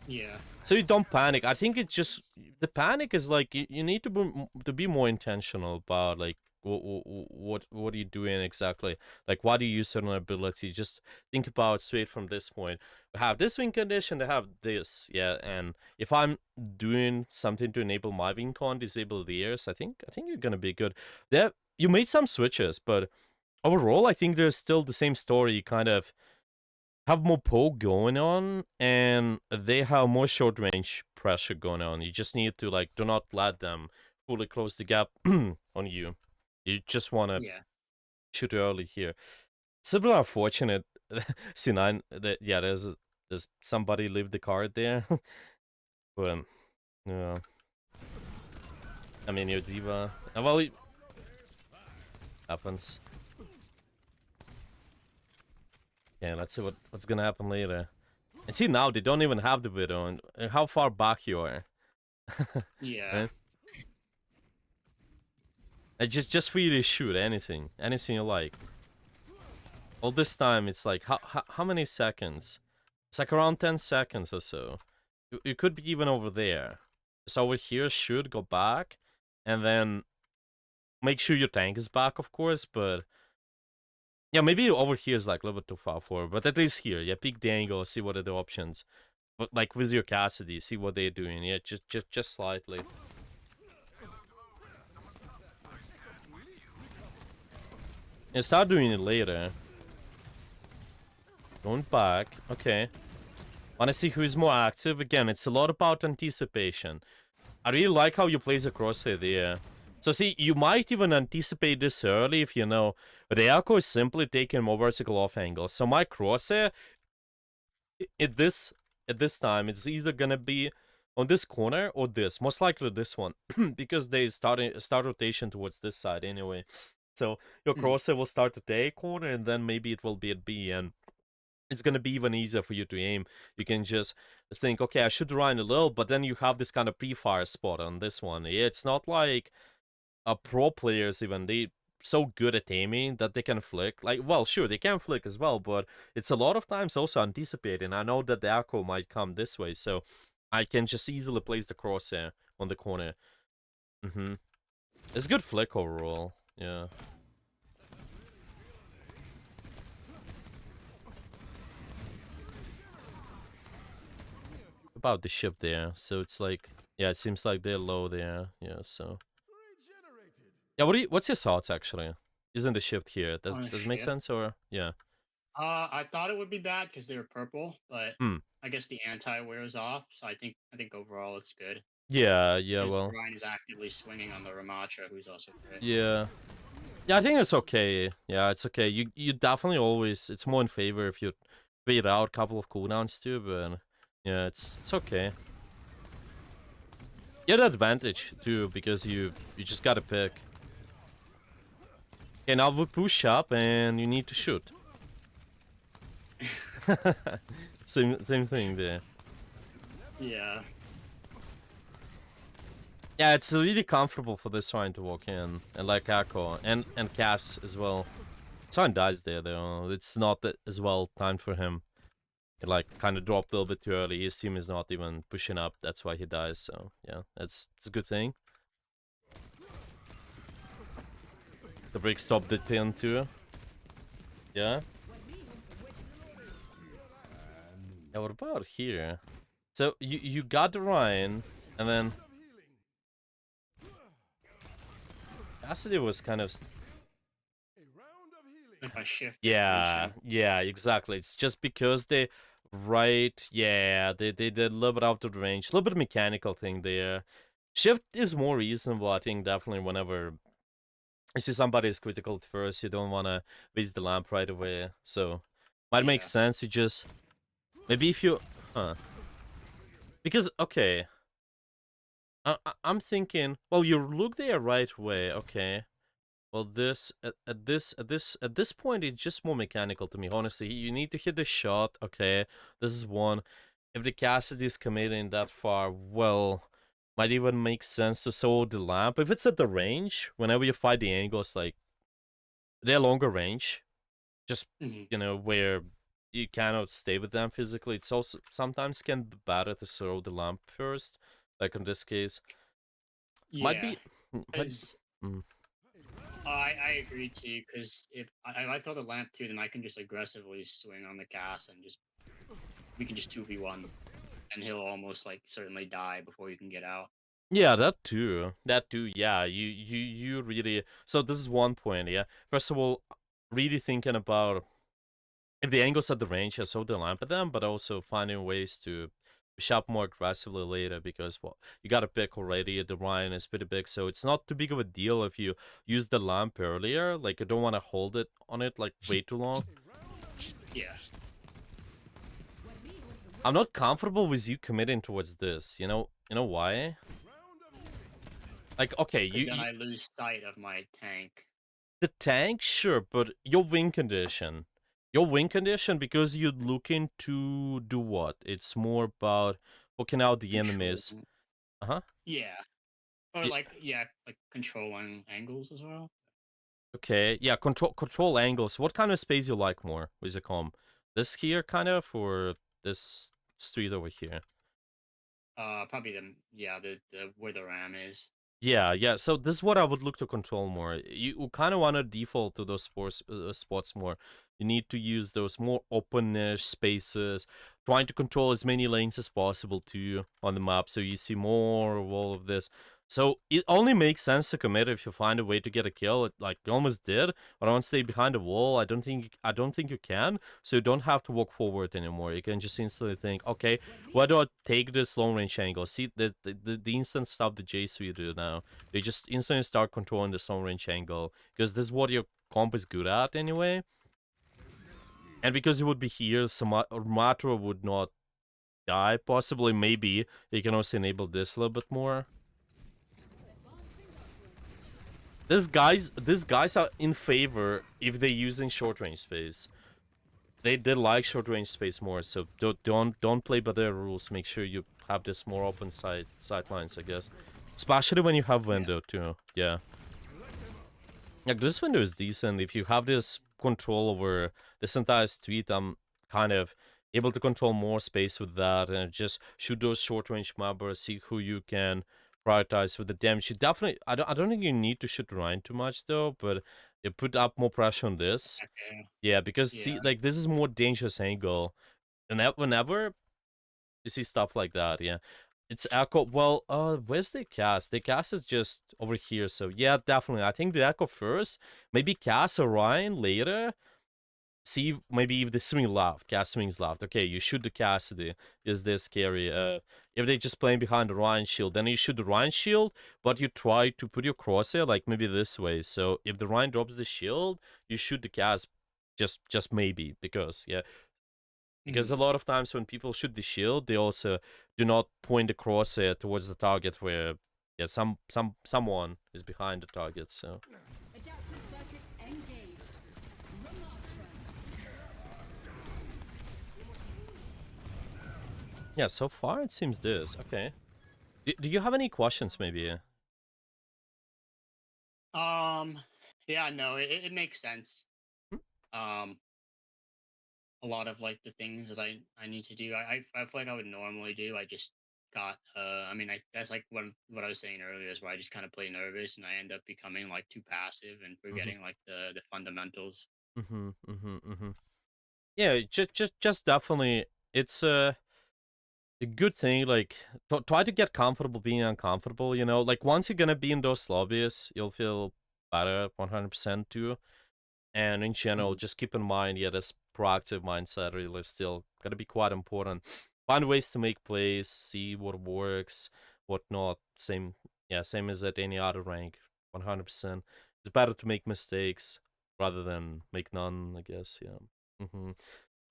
Yeah. So you don't panic. I think it's just the panic is like you need to be more intentional about like what are you doing exactly? Like why do you use certain ability? Just think about straight from this point. We have this win condition. They have this, yeah. And if I'm doing something to enable my win con, disable theirs, I think you're gonna be good. There, you made some switches, but overall, I think there's still the same story. You kind of have more poke going on, and they have more short range pressure going on. You just need to like do not let them fully close the gap on you. You just want to Yeah. shoot early here. It's a bit unfortunate. C9 that yeah, there's somebody leave the card there, but yeah. I mean your diva. Well, it happens. Yeah, let's see what's gonna happen later. And see now they don't even have the widow, and how far back you are. Yeah. Right? Just for you to shoot anything you like. All this time, it's like how many seconds? It's like around 10 seconds or so. You could be even over there. So over here, shoot, go back, and then make sure your tank is back, of course. But yeah, maybe over here is like a little bit too far forward. But at least here, yeah, pick the angle, see what are the options. But like with your Cassidy, see what they're doing. Yeah, just slightly. And start doing it later. Going back. Okay. Wanna see who's more active? Again, it's a lot about anticipation. I really like how you place a crosshair there. So see, you might even anticipate this early if you know the Echo is simply taking more vertical off angles. So my crosshair at this time it's either gonna be on this corner or this. Most likely this one. because they start rotation towards this side anyway. So your Mhm. crosshair will start at the A corner and then maybe it will be at B, and it's gonna be even easier for you to aim. You can just think, okay, I should run a little, but then you have this kind of pre-fire spot on this one. It's not like pro players even they so good at aiming that they can flick. Like, well, sure, they can flick as well, but it's a lot of times also anticipating. I know that the echo might come this way, so I can just easily place the crosshair on the corner. It's good flick overall. Yeah. About the ship there, so it's like, yeah, it seems like they're low there. Yeah, so yeah, what's your thoughts actually? Isn't the shift here? Does On a does it make ship. sense or yeah? I thought it would be bad because they were purple, but Hmm. I guess the anti wears off, so I think overall it's good Yeah, yeah, because well, Ryan is actively swinging on the Ramatra, who's also crit. yeah. Yeah, I think it's okay. Yeah, it's okay. You definitely always it's more in favor if you wait out a couple of cooldowns too, but yeah, it's okay. You have the advantage too because you just gotta pick. Okay, now we push up and you need to shoot. same thing there. Yeah. Yeah, it's really comfortable for this Ryan to walk in, and like Echo, and Cass as well. Ryan dies there though. It's not that as well timed for him. He like kind of dropped a little bit too early. His team is not even pushing up. That's why he dies. So yeah, it's a good thing. The break stopped the pin too. Yeah. Yeah. What about here? So you got the Ryan, and then Cassidy was kind of Like a shift yeah, rotation. yeah, exactly. It's just because they right, yeah, they did a little bit out of range, a little bit of mechanical thing there. Shift is more reasonable, I think, definitely whenever you see somebody is critical at first, you don't want to waste the lamp right away. So might make Yeah. sense. You just maybe if you, huh? Because okay, I'm thinking. Well, you look there right away. Okay. Well, this at this point, it's just more mechanical to me. Honestly, you need to hit the shot. Okay, this is one. If the Cassidy is committing that far, well, might even make sense to solo the lamp. If it's at the range, whenever you fight the angles, like they're longer range, just Mhm. where you cannot stay with them physically. It's also sometimes can be better to throw the lamp first, like in this case. Might Yeah. be, might, Because mm. I agree too. Because if I throw the lamp too, then I can just aggressively swing on the gas and just we can just 2v1, and he'll almost like certainly die before you can get out. Yeah, that too. That too. Yeah, you really. So this is one point. Yeah. First of all, really thinking about if the angles at the range has so the lamp at them, but also finding ways to shop more aggressively later because well, you got to pick already. The Ryan is pretty big, so it's not too big of a deal if you use the lamp earlier. Like you don't want to hold it on it like way too long. Yeah. I'm not comfortable with you committing towards this. You know why? Like okay, Because you, then you I lose sight of my tank. the tank, sure, but your win condition. Your win condition because you're looking to do what? It's more about poking out the Control. enemies. Uh-huh. Yeah. Or Yeah, like yeah, like controlling angles as well. okay. Yeah, control angles. What kind of space you like more with the com? This here kind of or this street over here? Probably the where the ram is. Yeah, yeah. So this is what I would look to control more. You kind of want to default to those spots more. You need to use those more openish spaces, trying to control as many lanes as possible too on the map, so you see more of all of this. So it only makes sense to commit if you find a way to get a kill. Like you almost did, but I want to stay behind the wall. I don't think you can. So you don't have to walk forward anymore. You can just instantly think, okay, why do I take this long range angle? See the instant stuff the J3 do now. They just instantly start controlling the long range angle because this is what your comp is good at anyway. And because it would be here, Sumatra would not die. Possibly, maybe you can also enable this a little bit more. These guys are in favor if they're using short range space. They did like short range space more, so don't play by their rules. Make sure you have this more open sightlines, I guess. Especially when you have Yeah. window too. Yeah. Like this window is decent. If you have this control over this entire street, I'm kind of able to control more space with that and just shoot those short range mobbers, see who you can prioritize with the damage. You definitely I don't think you need to shoot Ryan too much though, but you put up more pressure on this. Okay. Yeah, because Yeah. see like this is more dangerous angle. And whenever you see stuff like that, yeah. It's Echo. Well, where's the cast? The cast is just over here. So yeah, definitely. I think the Echo first. Maybe cast Orion later. See, maybe if the swing left, cast swings left. Okay, you shoot the Cassidy. Is this scary? If they just playing behind the Ryan shield, then you shoot the Ryan shield, but you try to put your crosshair like maybe this way. So if the Ryan drops the shield, you shoot the cast. Just maybe because yeah, because Mhm. a lot of times when people shoot the shield, they also do not point the crosshair towards the target where yeah someone is behind the target. So Adaptive circuits engaged. Remarkable. yeah, so far it seems this okay. Do you have any questions maybe? Um. Yeah. No. It makes sense. Um. A lot of like the things that I need to do. I feel like I would normally do. I just got. I mean, that's like what I was saying earlier is where I just kind of play nervous and I end up becoming like too passive and Mm-hmm. forgetting like the fundamentals. Mm-hmm. Mm-hmm. Mm-hmm. Yeah, just definitely. It's a good thing. Like try to get comfortable being uncomfortable. You know, like once you're gonna be in those lobbies, you'll feel better 100% too. And in general, Mhm. just keep in mind, yeah, this proactive mindset really is still gonna be quite important. Find ways to make plays, see what works, what not. Same, yeah, same as at any other rank. 100%. It's better to make mistakes rather than make none, I guess. Yeah.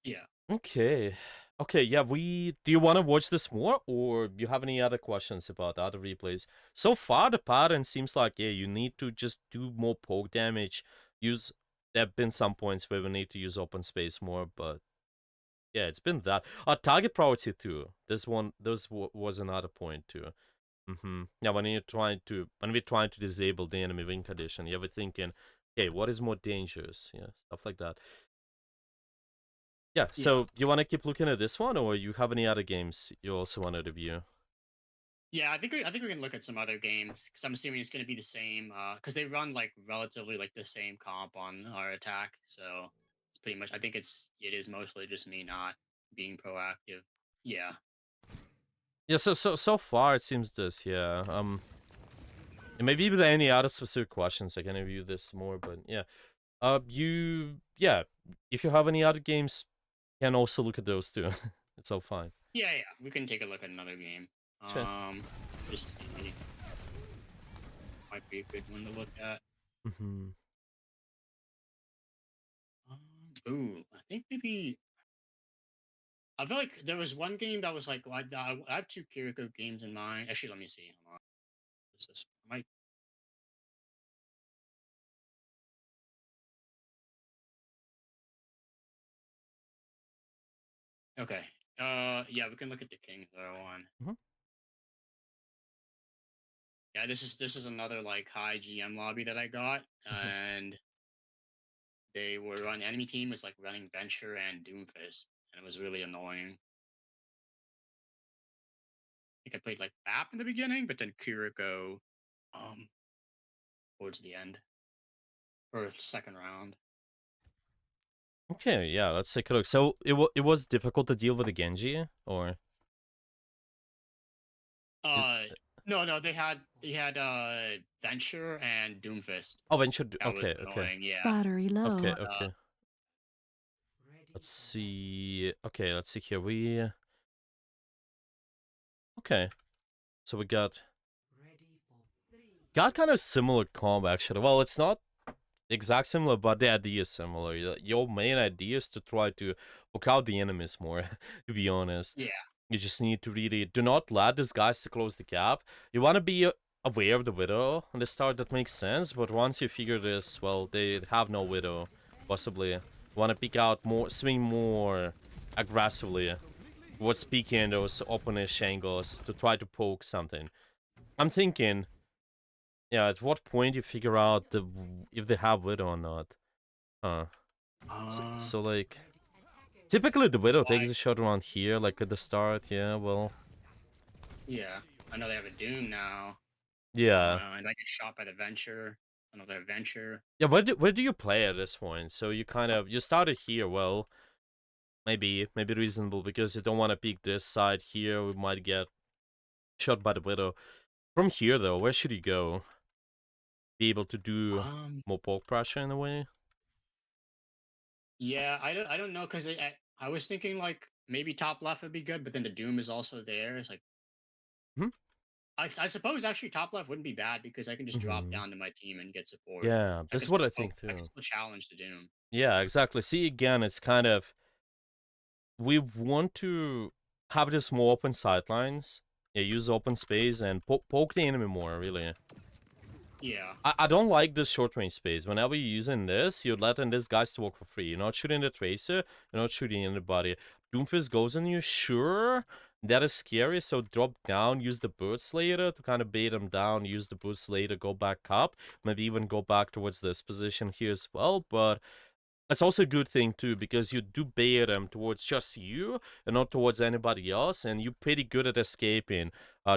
Yeah. Okay. Okay, yeah, we do you want to watch this more or do you have any other questions about the other replays? So far the pattern seems like yeah, you need to just do more poke damage. Use there have been some points where we need to use open space more, but yeah, it's been that. Target priority too. Was another point too. Yeah, when we're trying to disable the enemy win condition, yeah, we're thinking, okay, what is more dangerous? Yeah, stuff like that. Yeah, Yeah. so do you want to keep looking at this one, or you have any other games you also want to review? Yeah, I think we can look at some other games because I'm assuming it's going to be the same. Because they run like relatively like the same comp on our attack, so it's pretty much. I think it is mostly just me not being proactive. Yeah, Yeah, so far it seems this, yeah. And maybe if there are any other specific questions, I can review this more, but yeah. Yeah, if you have any other games, you can also look at those too. It's all fine. yeah. We can take a look at another game. Sure. Just see, might be a good one to look at. Mm-hmm. Ooh, I think maybe. I feel like there was one game that was like I have two Kiriko games in mind. Actually, let me see. Hold on. What's this? Might okay. Yeah, we can look at the King one. Mm-hmm. Yeah, this is another like high GM lobby that I got, Mm-hmm. and they were running enemy team was like running Venture and Doomfist, and it was really annoying. I think I played like BAP in the beginning, but then Kiriko um towards the end or second round. Okay, yeah, let's take a look. So it was difficult to deal with the Genji, or is Uh No, they had Venture and Doomfist. Oh, Venture. That was Okay, okay, annoying, yeah. Battery low. okay, But, okay. Let's see. Okay, let's see here. Okay. So we got kind of similar combo actually. Well, it's not exact similar, but the idea is similar. Your main idea is to try to poke out the enemies more. To be honest, yeah. you just need to really do not let these guys to close the gap. You want to be aware of the widow on the start. That makes sense, but once you figure this, well, they have no widow. Possibly, you want to pick out more, swing more aggressively. What's peeking those openish angles to try to poke something. I'm thinking, yeah, at what point you figure out if they have widow or not. Huh. So like, typically the widow takes Why? a shot around here, like at the start, yeah, well. Yeah. I know they have a Doom now. Yeah. And I get shot by the Venture. Another Venture. Yeah, where do you play at this point? So you kind of, you started here, well, maybe reasonable because you don't want to peek this side here, we might get shot by the widow. From here though, where should you go? Be able to do more poke pressure in a way? Yeah, I don't know because I was thinking like maybe top left would be good, but then the Doom is also there. It's like Hmm? I suppose actually top left wouldn't be bad because I can just drop Mhm. down to my team and get support. Yeah, I can that's what still I think I can too. still challenge the Doom. Yeah, exactly. See, again, it's kind of, we want to have this more open sidelines. Yeah, use open space and poke the enemy more, really. Yeah. I don't like this short range space. Whenever you're using this, you're letting this guys to walk for free. You're not shooting the tracer, you're not shooting anybody. Doomfist goes on you, sure, that is scary, so drop down, use the Birds later to kind of bait them down, use the Boots later, go back up, maybe even go back towards this position here as well, but it's also a good thing too, because you do bait them towards just you and not towards anybody else, and you're pretty good at escaping.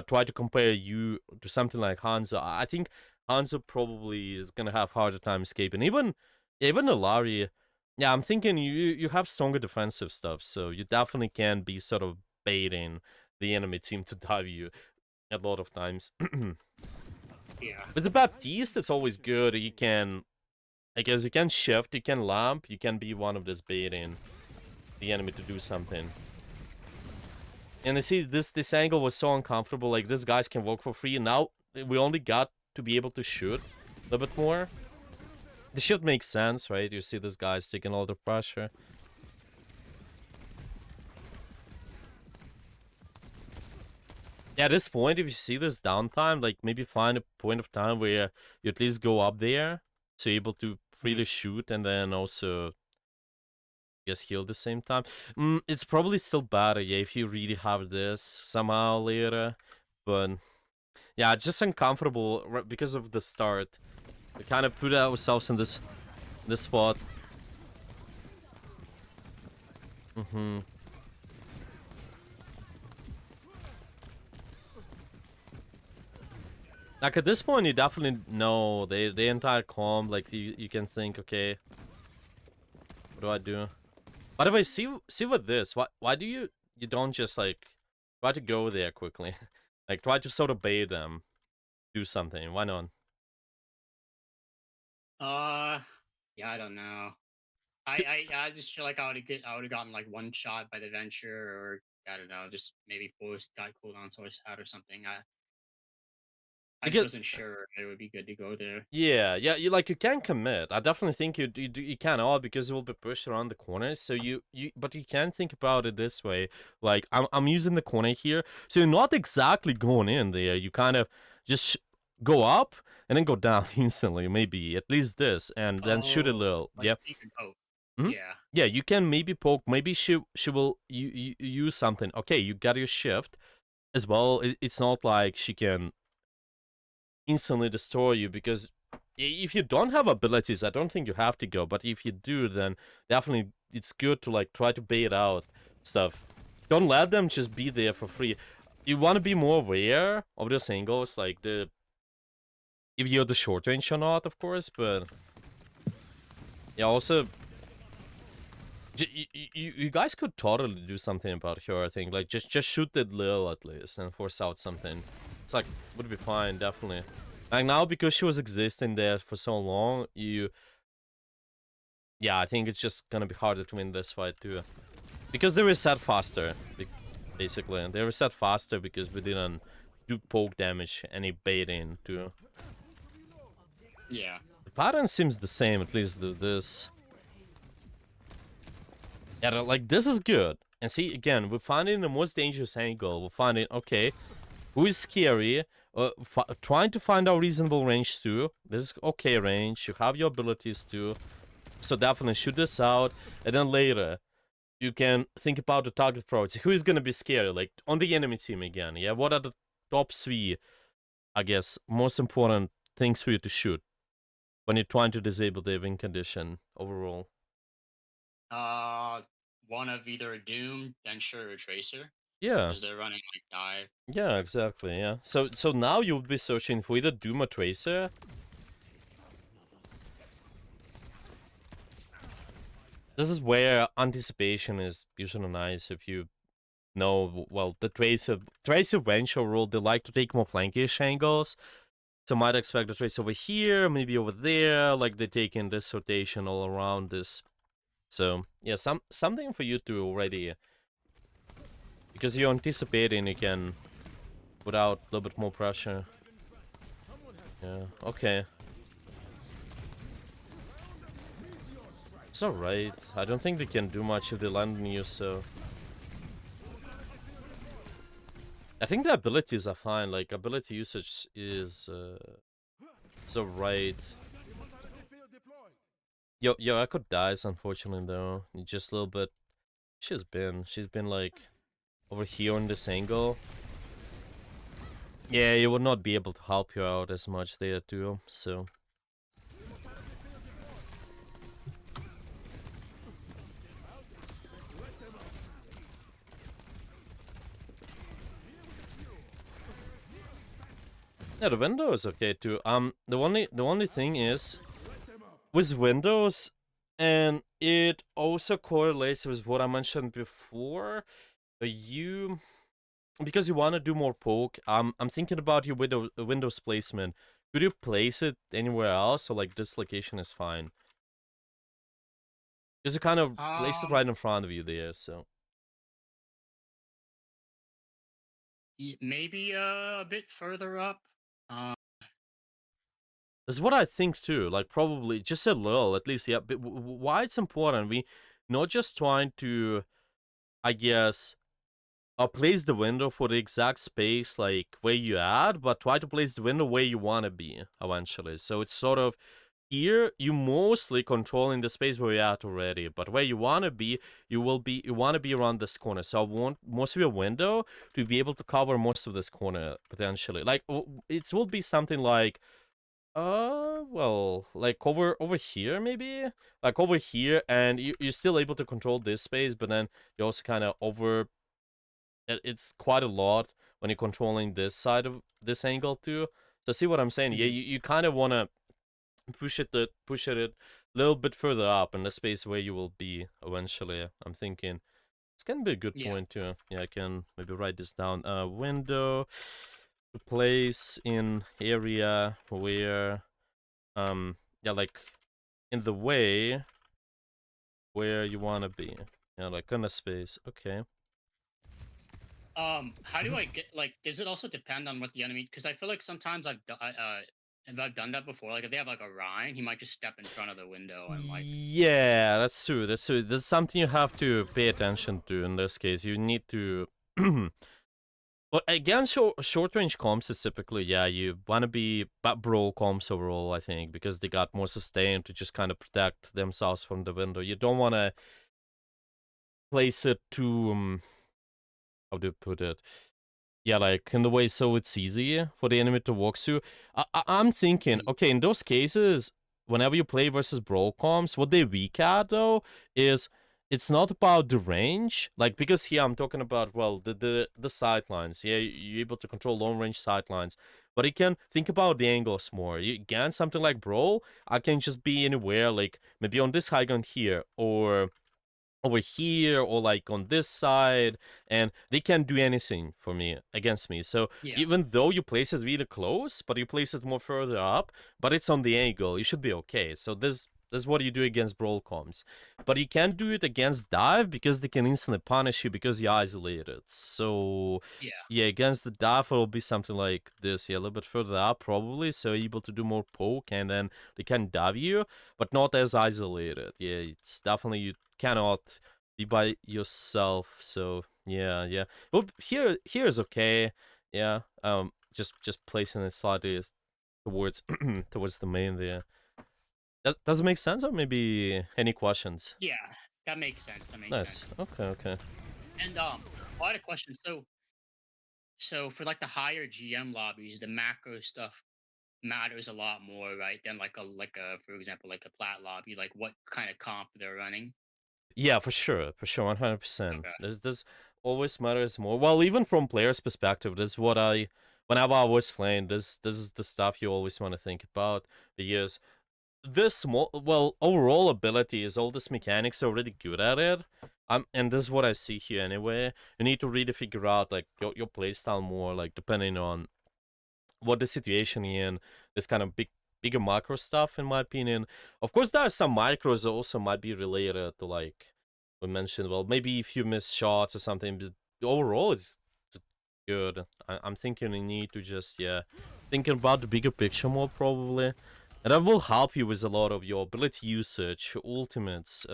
Try to compare you to something like Hanzo. I think Hanzo probably is gonna have harder time escaping. Even Alari, yeah, I'm thinking you have stronger defensive stuff, so you definitely can be sort of baiting the enemy team to dive you a lot of times. Yeah. With the Baptiste, it's always good. You can, I guess you can shift, you can lamp, you can be one of this baiting the enemy to do something. And I see this angle was so uncomfortable, like this guys can walk for free, and now we only got to be able to shoot a little bit more. The shoot makes sense, right? You see this guy's taking all the pressure. Yeah, at this point, if you see this downtime, like maybe find a point of time where you at least go up there, so you're able to freely shoot, and then also guess heal at the same time. It's probably still better, yeah, if you really have this somehow later. But yeah, it's just uncomfortable because of the start. We kind of put ourselves in this spot. Like at this point, you definitely know the entire comp. Like you can think, okay, what do I do? By the way, see with this. Why do you don't just like try to go there quickly? Like try to sort of bait them, do something. Why not? Yeah, I don't know. I just feel like I would have gotten like one shot by the Venture, or I don't know, just maybe force got cooldown source out or something. I just Because wasn't sure it would be good to go there. yeah, you can commit. I definitely think you cannot because it will be pushed around the corners. So but you can think about it this way. Like I'm using the corner here, so you're not exactly going in there. You kind of just go up and then go down instantly. Maybe at least this, and then shoot a Oh, little. like Yeah. you can poke. Mhm. Yeah. Yeah, you can maybe poke. Maybe she will you use something. Okay, you got your shift as well. It's not like she can instantly destroy you, because if you don't have abilities, I don't think you have to go, but if you do, then definitely it's good to like try to bait out stuff. Don't let them just be there for free. You want to be more aware of those angles, like the if you're the short range or not, of course, but yeah, also you guys could totally do something about her. I think like just shoot that Lil at least and force out something. It's like, would be fine, definitely. Like now, because she was existing there for so long, yeah, I think it's just gonna be harder to win this fight too. Because they reset faster, basically. They reset faster because we didn't do poke damage, any baiting too. Yeah. The pattern seems the same, at least this. Yeah, like, this is good. And see, again, we're finding the most dangerous angle. We're finding, okay, who is scary, trying to find our reasonable range too. This is okay range, you have your abilities too. So definitely shoot this out, and then later, you can think about the target priority. Who is gonna be scary, like, on the enemy team again, yeah? What are the top 3, I guess, most important things for you to shoot when you're trying to disable the win condition overall? One of either a Doom, Densher, or Tracer, Yeah. because they're running like dive. Yeah, exactly, yeah. So now you would be searching for either Doom or Tracer. This is where anticipation is usually nice if you know, well, the Tracer range overall, they like to take more flankish angles. So might expect the Tracer over here, maybe over there, like they take in this rotation all around this. So yeah, something for you to already, because you're anticipating, you can put out a little bit more pressure. Yeah, okay. It's alright. I don't think they can do much if they land on you, so... I think the abilities are fine, like, ability usage is, alright. Yo, Echo dies, unfortunately, though. Just a little bit... She's been, like, over here on this angle. Yeah, you would not be able to help you out as much there, too, so... Yeah, the window is okay too. The only thing is with windows, and it also correlates with what I mentioned before. Because you want to do more poke. I'm thinking about your windows placement. Could you place it anywhere else, or like this location is fine? Because you kind of place it right in front of you there, so. Maybe a bit further up. That's what I think too. Like probably just a little, at least. Yeah. But why it's important? We not just trying to, I guess, place the window for the exact space like where you at, but try to place the window where you want to be eventually. So it's sort of here you mostly controlling the space where you're at already, but where you want to be, you want to be around this corner. So I want most of your window to be able to cover most of this corner potentially. Like it will be something like well, like over here maybe, like over here, and you're still able to control this space, but then you also kind of over. It's quite a lot when you're controlling this side of this angle too. So see what I'm saying? Yeah, you kind of want to push it a little bit further up in the space where you will be eventually. I'm thinking it's gonna be a good point too. Yeah, I can maybe write this down. Window to place in area where yeah, like in the way where you wanna be. Yeah, like in a space. Okay. How do I get, like, does it also depend on what the enemy? Because I feel like sometimes if I've done that before, like if they have like a Rhine, he might just step in front of the window and like. Yeah, that's true. That's true. That's something you have to pay attention to in this case. You need to. Well, again, short range comps is typically, yeah, you want to be brawl comps overall, I think, because they got more sustain to just kind of protect themselves from the window. You don't want to place it too. How do you put it? Yeah, like in the way so it's easy for the enemy to walk through. I'm thinking, okay, in those cases, whenever you play versus brawl comps, what they weak at though is it's not about the range, like because here I'm talking about, well, the sidelines. Yeah, you're able to control long range sidelines, but you can think about the angles more. Again, something like brawl, I can just be anywhere, like maybe on this high ground here, or over here or like on this side, and they can't do anything for me against me. So Yeah. even though you place it really close, but you place it more further up, but it's on the angle, you should be okay. So this is what you do against brawl comms, but you can't do it against dive because they can instantly punish you because you're isolated. So yeah, against the dive it'll be something like this, yeah, a little bit further up probably, so able to do more poke, and then they can dive you, but not as isolated. Yeah, it's definitely, you cannot be by yourself. So yeah. Well, here is okay. Yeah. Just placing it slightly towards towards the main there. Does it make sense, or maybe any questions? Yeah, that makes sense. That makes Nice. sense. Okay. And I had a question. So for like the higher GM lobbies, the macro stuff matters a lot more, right? Than like a for example like a plat lobby, like what kind of comp they're running. Yeah, for sure, 100%. Okay. This always matters more. Well, even from players' perspective, this is what whenever I was playing, this is the stuff you always want to think about, because this small, well, overall ability is all this mechanics are really good at it. And this is what I see here anyway. You need to really figure out like your playstyle more, like depending on what the situation you're in. This kind of bigger macro stuff, in my opinion. Of course, there are some micros that also might be related to, like we mentioned. Well, maybe if you miss shots or something, but overall, it's good. I'm thinking you need to just thinking about the bigger picture more probably, and that will help you with a lot of your ability usage, ultimates.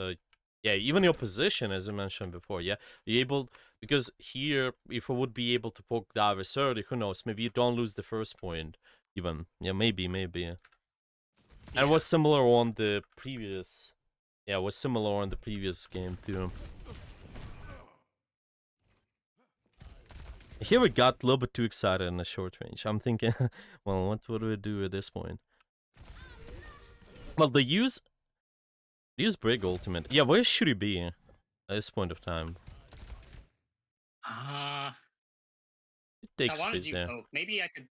Yeah, even your position, as I mentioned before. Yeah, you're able, because here, if I would be able to poke divers early, who knows? Maybe you don't lose the first point, even. Yeah, maybe. And it Yeah. was similar on the previous. Yeah, it was similar on the previous game too. Here we got a little bit too excited in the short range. I'm thinking, well, what do we do at this point? Well, they use Brig ultimate. Yeah, where should he be at this point of time? Uh It so I takes want to space do there. poke. Maybe I could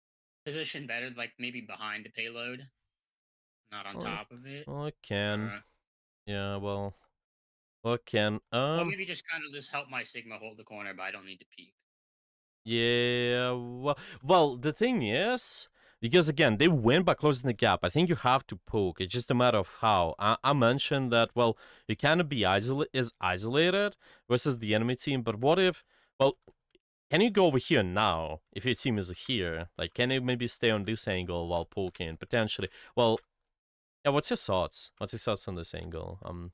position better, like maybe behind the payload, not on Oh, top of it. I can. Or Yeah, well, I can. or maybe just kind of just help my Sigma hold the corner, but I don't need to peek. Yeah, well, the thing is, because again, they win by closing the gap. I think you have to poke. It's just a matter of how. I mentioned that, well, you cannot be isolated versus the enemy team, but what if, well, can you go over here now if your team is here? Like, can you maybe stay on this angle while poking, potentially? Well, yeah, what's your thoughts? What's your thoughts on this angle? I'm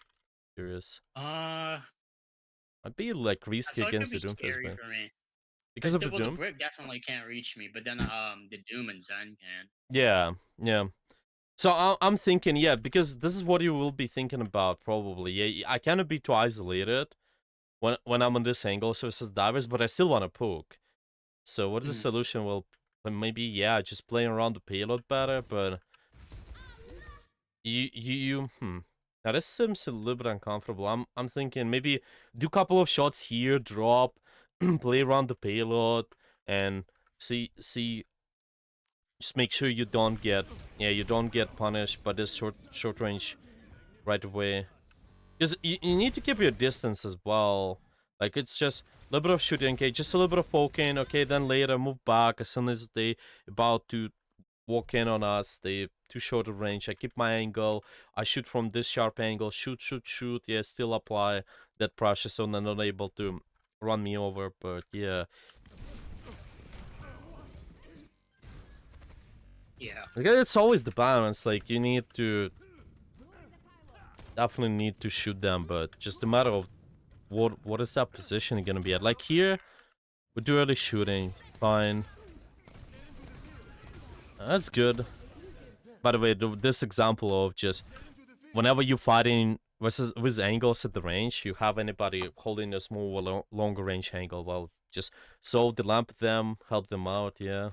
curious. I'd be, like, I risky feel like it'd against be the Doomfist, scary but for me. because Because of the the Doom? brick definitely can't reach me, but then the Doom and Zen can. Yeah. So I'm thinking, yeah, because this is what you will be thinking about probably. Yeah, I cannot be too isolated when I'm on this angle, so it says divers, but I still want to poke. So what is the Mhm. solution? Well, maybe just playing around the payload better, but you. Now this seems a little bit uncomfortable. I'm thinking maybe do a couple of shots here, drop, play around the payload, and see. Just make sure you don't get punished by this short range right away. Because you need to keep your distance as well. Like, it's just a little bit of shooting, okay, just a little bit of poking, okay, then later move back as soon as they about to walk in on us, they too short of range. I keep my angle, I shoot from this sharp angle, shoot, yeah, still apply that pressure so they're not able to run me over, but yeah. Yeah. Okay, it's always the balance, like, you need to definitely need to shoot them, but just a matter of what is that position gonna be at. Like here, we do early shooting, fine. That's good. By the way, this example of just whenever you're fighting versus with angles at the range, you have anybody holding a small or longer range angle, well, just solve the lamp them, help them out, yeah.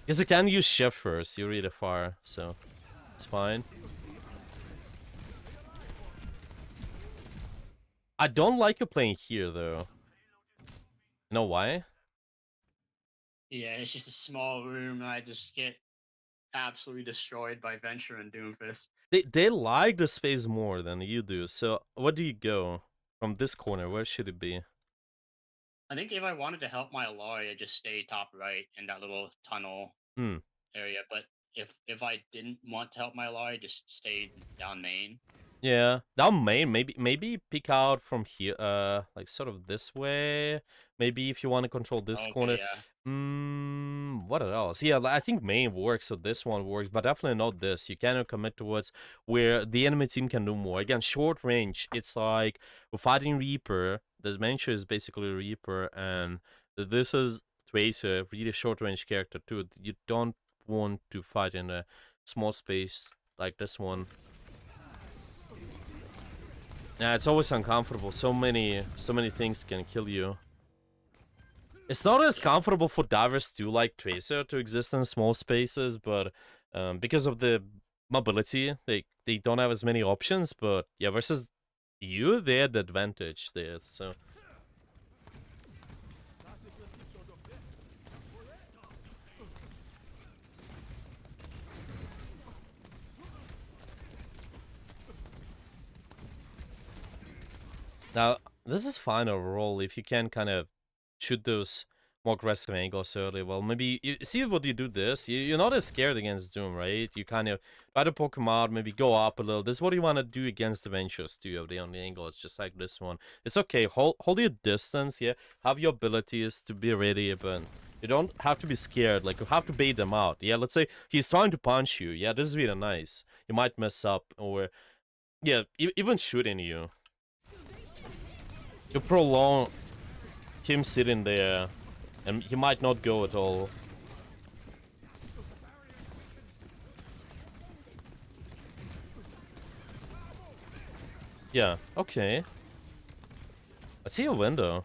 Because you can use shift first, you're really far, so it's fine. I don't like you playing here, though. You know why? Yeah, it's just a small room, and I just get absolutely destroyed by Venture and Doomfist. They like the space more than you do. So where do you go from this corner? Where should it be? I think if I wanted to help my Alari, I'd just stay top right in that little tunnel Hmm. area. But if I didn't want to help my Alari, just stay down main. Yeah, down main, maybe pick out from here, like sort of this way. Maybe if you want to control this Okay, corner. yeah. What else? Yeah, I think main works, so this one works, but definitely not this. You cannot commit towards where the enemy team can do more. Again, short range, it's like we're fighting Reaper. The Dementia is basically Reaper, and this is Tracer, really short range character too. You don't want to fight in a small space like this one. Yeah, it's always uncomfortable. So many things can kill you. It's not as comfortable for divers too, like Tracer, to exist in small spaces, but because of the mobility, they don't have as many options. But yeah, versus you, they had the advantage there. So now this is fine overall if you can kind of shoot those more aggressive angles early. Well, maybe you see what you do this. You're not as scared against Doom, right? You kind of try to poke him out, maybe go up a little. This is what you want to do against the Ventures too. Of the only angle, it's just like this one. It's okay. Hold your distance. Yeah, have your abilities to be ready, but you don't have to be scared. Like you have to bait them out. Yeah, let's say he's trying to punch you. Yeah, this is really nice. You might mess up, or yeah, even shooting you. You prolong him sitting there, and he might not go at all. Yeah, okay. I see a window.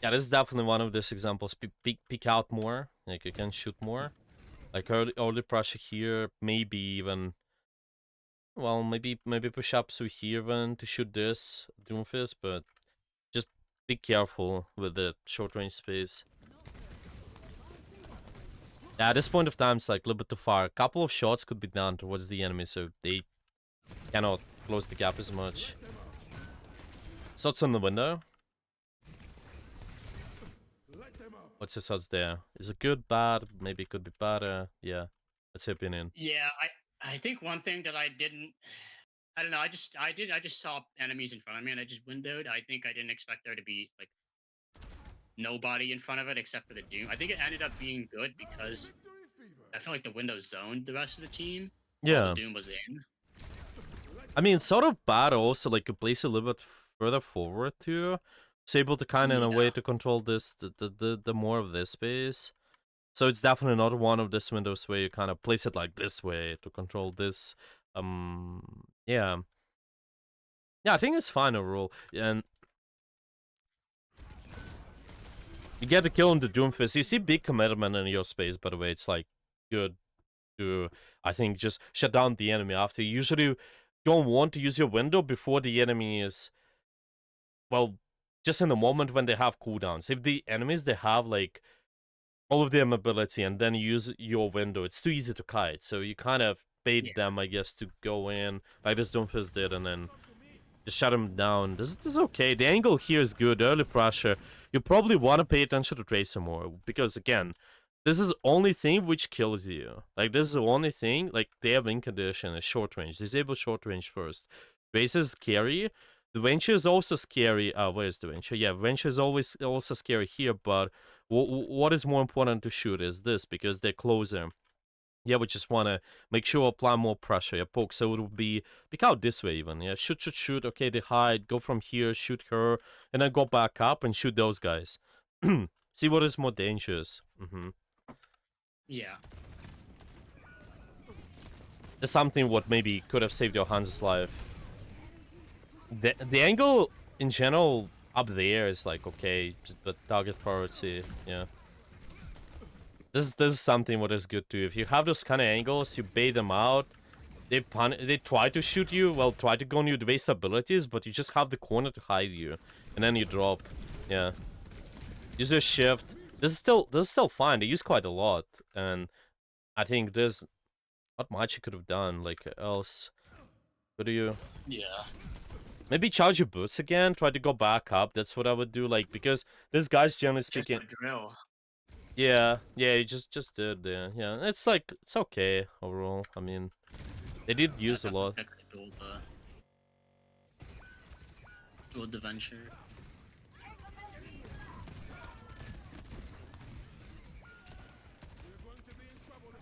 Yeah, this is definitely one of these examples. Peek out more. Like, you can shoot more. Like, early pressure here, maybe even... Well, maybe push up to here even to shoot this Doomfist, but just be careful with the short range space. Yeah, at this point of time, it's like a little bit too far. A couple of shots could be done towards the enemy, so they cannot close the gap as much. Shots on the window. What's his shots there? Is it good, bad? Maybe it could be better. Yeah, that's your opinion. Yeah, I think one thing that I don't know, I just saw enemies in front of me and I just windowed. I think I didn't expect there to be like nobody in front of it except for the Doom. I think it ended up being good because I felt like the window zoned the rest of the team. Yeah. While the Doom was in. I mean, it's sort of bad also, like, you place a little bit further forward too. So able to kind of, in a way, to control this, the more of this space. So it's definitely not one of these windows where you kind of place it like this way to control this. Yeah. Yeah, I think it's fine overall. And you get the kill on the Doomfist. You see big commitment in your space, by the way. It's like good to, I think, just shut down the enemy after. You usually don't want to use your window before the enemy is, well, just in the moment when they have cooldowns. If the enemies, they have like all of their mobility and then use your window, it's too easy to kite. So you kind of bait them, I guess, to go in like this Doomfist did, and then just shut him down. This is okay. The angle here is good. Early pressure. You probably want to pay attention to Tracer more because, again, this is the only thing which kills you. Like, this is the only thing. Like, they have win condition is short range. Disable short range first. Tracer is scary. The Venture is also scary. Where's the Venture? Yeah, Venture is always also scary here, but what is more important to shoot is this, because they're closer. Yeah, we just want to make sure apply more pressure. Yeah, poke, so it would be pick out this way even. Yeah, shoot. Okay, they hide. Go from here, shoot her, and then go back up and shoot those guys. See what is more dangerous. Yeah. There's something what maybe could have saved your Hans' life. The angle in general up there is like okay, but target priority. Yeah. This is something what is good too. If you have those kind of angles, you bait them out. They try to shoot you. Well, try to go on your base abilities, but you just have the corner to hide you, and then you drop. Yeah. Use your shift. this is still fine. They use quite a lot, and I think there's not much you could have done. Like else, could you Yeah. maybe charge your boots again? Try to go back up. That's what I would do. Like because this guy's generally Just speaking. a drill. Yeah, you just did. Yeah. It's like it's okay overall. I mean, they did Yeah, I use a definitely lot. think I dueled the venture.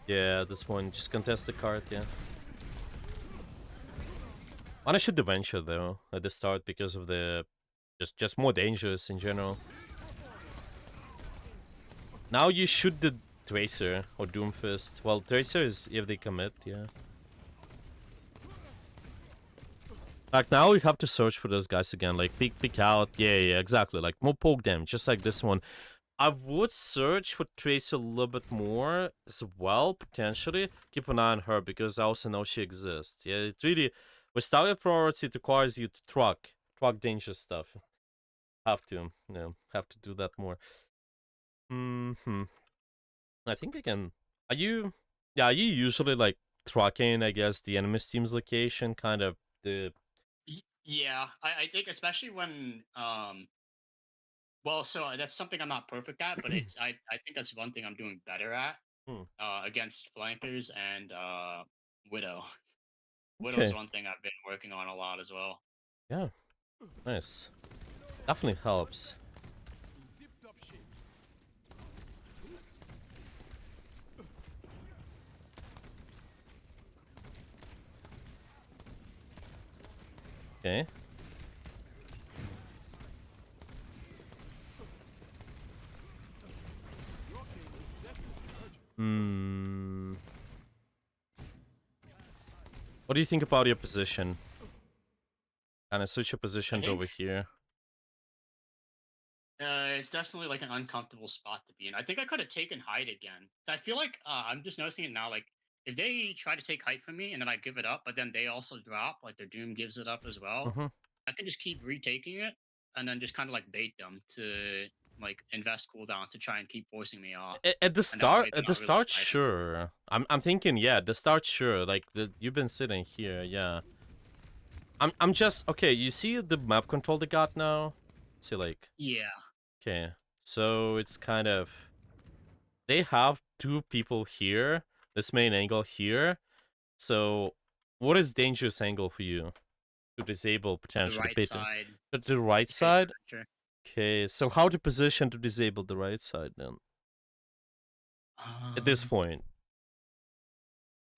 Yeah, at this point, just contest the card. Yeah. Wanna shoot the venture though at the start because of the just more dangerous in general. Now you shoot the Tracer or Doomfist. Well, Tracer is if they commit, yeah. Like now we have to search for those guys again. Like peek out. Yeah, exactly. Like more poke them, just like this one. I would search for Tracer a little bit more as well, potentially. Keep an eye on her because I also know she exists. Yeah, it really with Stallion priority it requires you to truck dangerous stuff. Have to, have to do that more. I think I can. Are you? Yeah, are you usually like tracking? I guess the enemy team's location, kind of the. Yeah, I think especially when well, so that's something I'm not perfect at, but I think that's one thing I'm doing better at Hmm. against flankers and Widow. Widow's Okay. one thing I've been working on a lot as well. Yeah. Nice. Definitely helps. Okay. Hmm. What do you think about your position? Kind of switch your I position to think over here. it's definitely like an uncomfortable spot to be in. I think I could have taken height again. I feel like I'm just noticing it now. Like if they try to take height from me and then I give it up, but then they also drop, like their Doom gives it up as well. Mm-hmm. I can just keep retaking it and then just kind of like bait them to like invest cooldowns to try and keep forcing me off. At the And that start, way they're not really fighting. sure. I'm thinking, yeah, at the start, sure. Like you've been sitting here, yeah. I'm just okay. You see the map control they got now. See, like, Yeah. okay, so it's kind of they have two people here. This main angle here. So, what is dangerous angle for you to disable The potentially right bait them? side, The right the Tracer side. Venture. Okay, so how to position to disable the right side then? At this Um, point,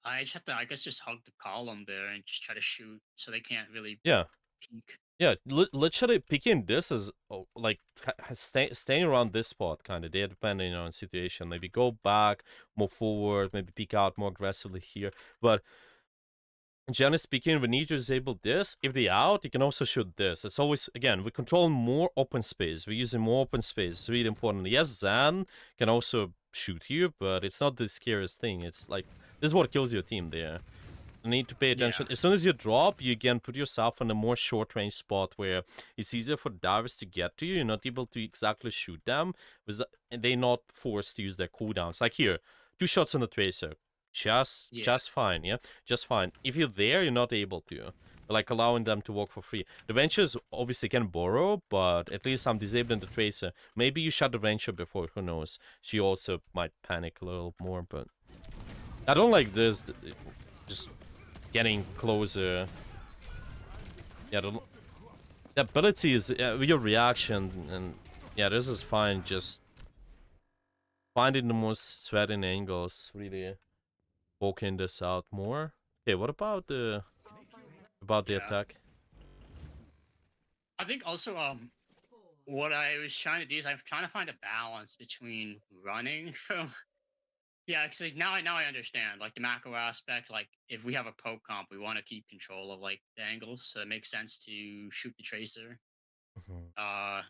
I just have to, I guess, just hug the column there and just try to shoot so they can't really yeah. peek. Yeah, literally picking this as like staying around this spot, kind of. They depending on situation. Maybe go back, move forward, maybe peek out more aggressively here. But generally speaking, we need to disable this. If they out, you can also shoot this. It's always again we control more open space. We're using more open space. It's really important. Yes, Zan can also shoot you, but it's not the scariest thing. It's like this is what kills your team there. You need to pay Yeah. attention. As soon as you drop, you again put yourself in a more short range spot where it's easier for divers to get to you. You're not able to exactly shoot them, and they're not forced to use their cooldowns. Like here, 2 shots on the tracer, Yeah. just fine. Yeah, just fine. If you're there, you're not able to. Like allowing them to walk for free. The ventures obviously can borrow, but at least I'm disabling the tracer. Maybe you shot the venture before. Who knows? She also might panic a little more, but I don't like this. Just getting closer. Yeah, the ability is your reaction, and yeah, this is fine. Just finding the most threatening angles, really poking this out more. Okay, what about the Yeah. attack? I think also what I was trying to do is I'm trying to find a balance between running from yeah, because like, now I understand like the macro aspect. Like if we have a poke comp, we want to keep control of like the angles, so it makes sense to shoot the tracer. Mhm. Uh,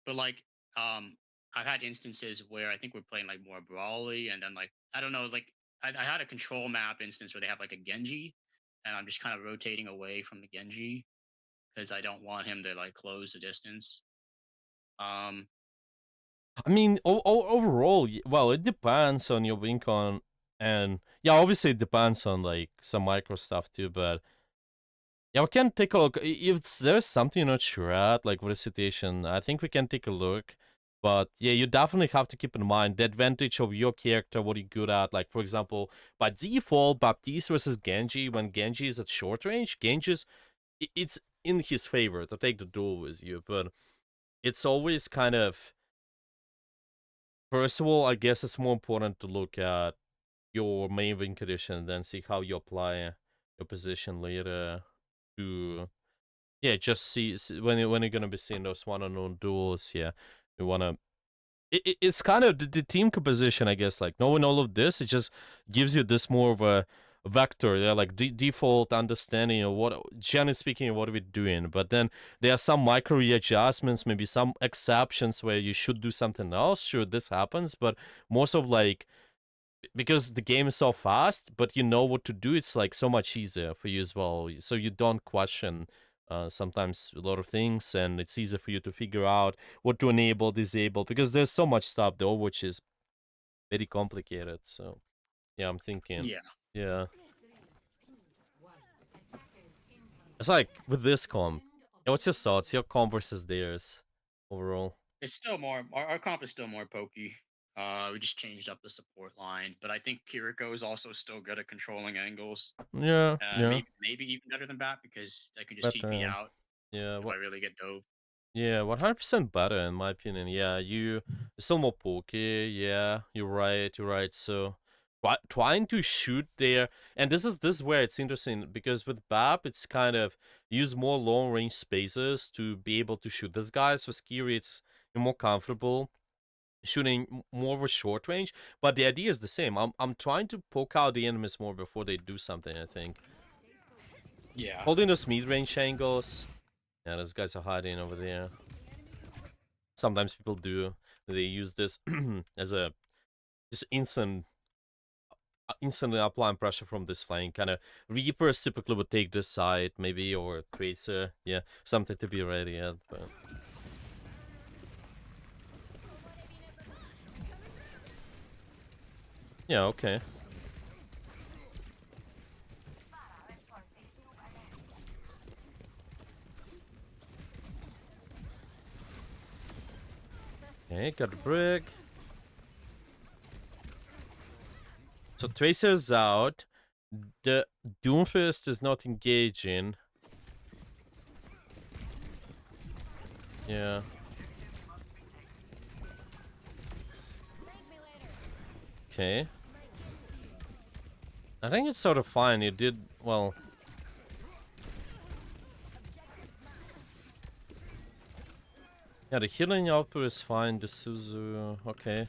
but like I've had instances where I think we're playing like more brawly, and then like I don't know, like I had a control map instance where they have like a Genji, and I'm just kind of rotating away from the Genji because I don't want him to like close the distance. Um, I mean, overall, well, it depends on your win con, and yeah, obviously it depends on like some micro stuff too. But yeah, we can take a look. If there's something you're not sure at, like with the situation, I think we can take a look. But yeah, you definitely have to keep in mind the advantage of your character, what you're good at. Like for example, by default, Baptiste versus Genji, when Genji is at short range, Genji's it's in his favor to take the duel with you, but it's always kind of, first of all, I guess it's more important to look at your main win condition and then see how you apply your position later to, yeah, just when you're gonna be seeing those one-on-one duels. Yeah, you wanna, it's kind of the team composition, I guess. Like knowing all of this, it just gives you this more of a vector, yeah, like default understanding of what, generally speaking, what are we doing. But then there are some micro readjustments, maybe some exceptions where you should do something else. Sure, this happens, but most of like, because the game is so fast, but you know what to do, it's like so much easier for you as well. So you don't question sometimes a lot of things, and it's easier for you to figure out what to enable, disable, because there's so much stuff though, which is very complicated. So yeah, I'm thinking, Yeah. yeah, it's like with this comp. Yeah, what's your thoughts? Your comp versus theirs overall? It's still more our comp is still more pokey. We just changed up the support line, but I think Kiriko is also still good at controlling angles. Yeah, yeah, Maybe even better than Bat because I can just TP better. out Yeah, if I really get dove. yeah, 100% better in my opinion. Yeah, you're still more pokey. Yeah, you're right. You're right. So trying to shoot there, and this is where it's interesting because with BAP, it's kind of use more long range spaces to be able to shoot these guys. With Skiri, it's you're more comfortable shooting more of a short range, but the idea is the same. I'm trying to poke out the enemies more before they do something. I think Yeah. holding those mid range angles. Yeah, those guys are hiding over there. Sometimes people do. They use this as a just instantly applying pressure from this flank. Kind of Reapers typically would take this side, maybe, or Tracer. Yeah, something to be ready at. But yeah, okay. Okay, got the brick. So Tracer's out. The Doomfist is not engaging. Yeah. Okay. I think it's sort of fine. You did well. Yeah, the healing output is fine. The Suzu, okay.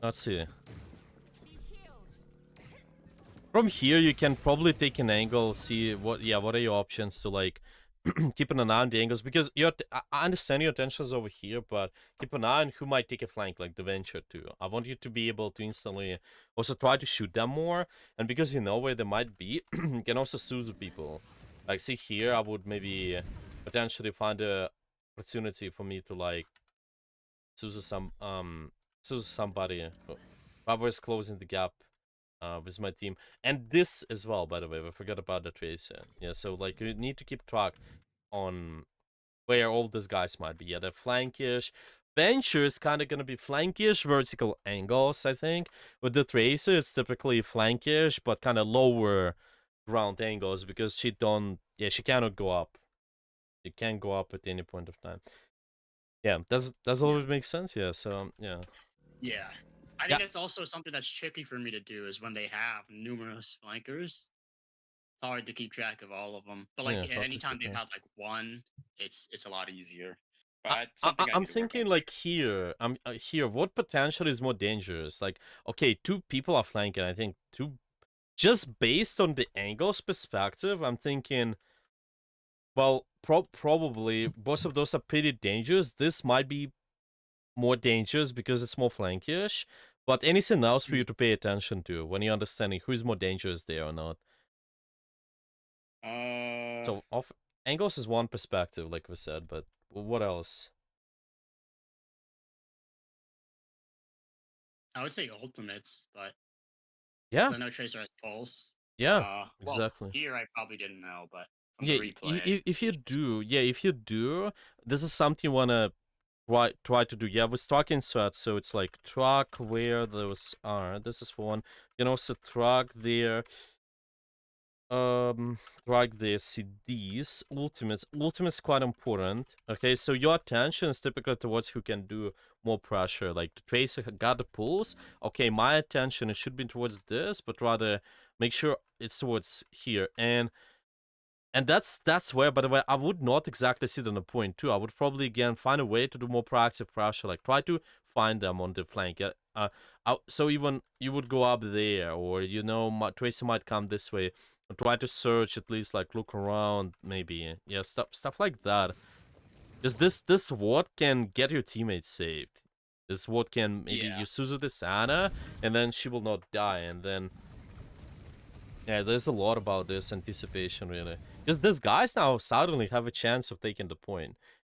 Let's see. From here, you can probably take an angle, see what are your options to like keeping an eye on the angles, because I understand your intentions over here, but keep an eye on who might take a flank, like the Venture too. I want you to be able to instantly also try to shoot them more, and because you know where they might be, you can also sue the people. Like see here, I would maybe potentially find a opportunity for me to like sue somebody whoever is closing the gap with my team. And this as well, by the way, I forgot about the Tracer. Yeah, so like you need to keep track on where all these guys might be. Yeah, they're flankish. Venture is kind of going to be flankish vertical angles, I think. With the Tracer, it's typically flankish, but kind of lower ground angles because she cannot go up. She can't go up at any point of time. Yeah, does all of it make sense? Yeah, so yeah. Yeah. I think that's also something that's tricky for me to do is when they have numerous flankers. It's hard to keep track of all of them. But like anytime they've had like one, it's a lot easier. But something I I'm need to work on thinking for like sure. here. What potential is more dangerous? Like, okay, two people are flanking. I think two, just based on the angles perspective. I'm thinking, well, probably both of those are pretty dangerous. This might be more dangerous because it's more flankish. But anything else for you to pay attention to when you're understanding who's more dangerous there or not? Uh, So off. Angles is one perspective, like we said, but what else? I would say ultimates, but Yeah, I know Tracer has pulse. yeah, Well, exactly. here I probably didn't know, but from the Yeah, replay, I if you see. do, yeah, if you do, this is something you wanna try to do. Yeah, with tracking sweats, so it's like track where those are. This is for one. You can also track their like the CDs, ultimates quite important. Okay, so your attention is typically towards who can do more pressure. Like the tracer got the pulse. Okay, my attention it should be towards this, but rather make sure it's towards here. And that's where, by the way, I would not exactly sit on the point too. I would probably again find a way to do more proactive pressure, like try to find them on the flank. So even you would go up there, or Tracer might come this way. Try to search at least, like look around, maybe, yeah, stuff like that. Because this ward can get your teammates saved. This ward can maybe Yeah. you Suzu this Ana, and then she will not die, and then yeah, there's a lot about this anticipation, really. Because these guys now suddenly have a chance of taking the point.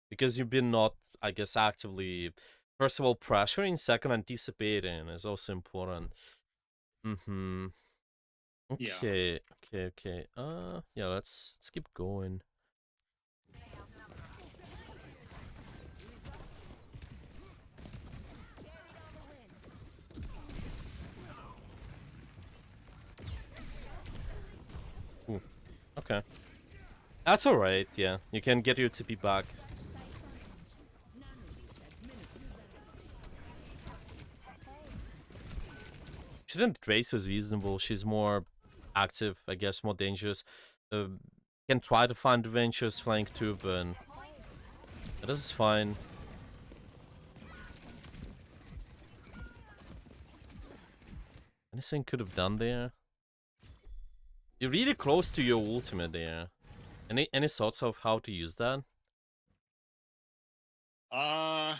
Because you've been not, I guess, actively, first of all, pressuring, second, anticipating is also important. Mm-hmm. Yeah. Okay. Yeah, let's keep going. Ooh, okay. That's alright, yeah. You can get your TP back. Shouldn't Trace is reasonable. She's more active, I guess, more dangerous. Can try to find adventures flank too, but this is fine. Anything could have done there? You're really close to your ultimate there. Any thoughts of how to use that? Yeah,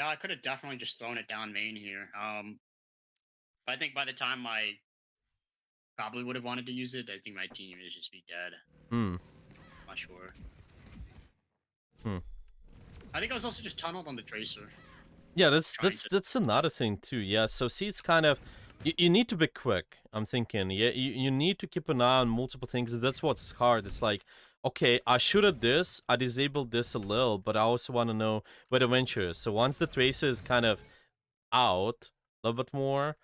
I could have definitely just thrown it down main here. But I think by the time I probably would have wanted to use it, I think my team would just be dead. Hmm. Not sure. Hmm. I think I was also just tunneled on the Tracer. Yeah, that's another thing too. Yeah, so see, it's kind of you need to be quick. I'm thinking, yeah, you need to keep an eye on multiple things. That's what's hard. It's like, okay, I shoot at this, I disabled this a little, but I also want to know where the venture is. So once the tracer is kind of out a little bit more,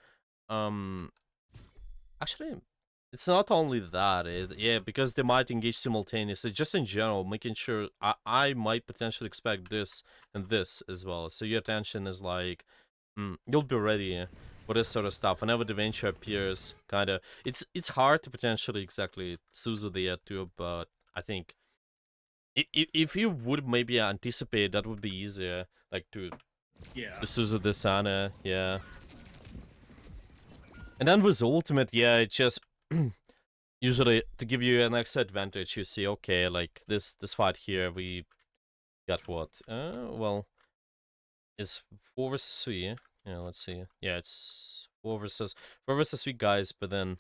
actually, it's not only that. Yeah, because they might engage simultaneously. Just in general, making sure I might potentially expect this and this as well. So your attention is like, you'll be ready for this sort of stuff. Whenever the venture appears, kind of, it's hard to potentially exactly Suzu there too. But I think if you would maybe anticipate, that would be easier. Like to Suzu this Ana, yeah. And then with ultimate, yeah, it just usually to give you an extra advantage. You see, okay, like this fight here, we got what? Well, it's 4 versus 3. Yeah, let's see. Yeah, it's 4 versus 3 guys, but then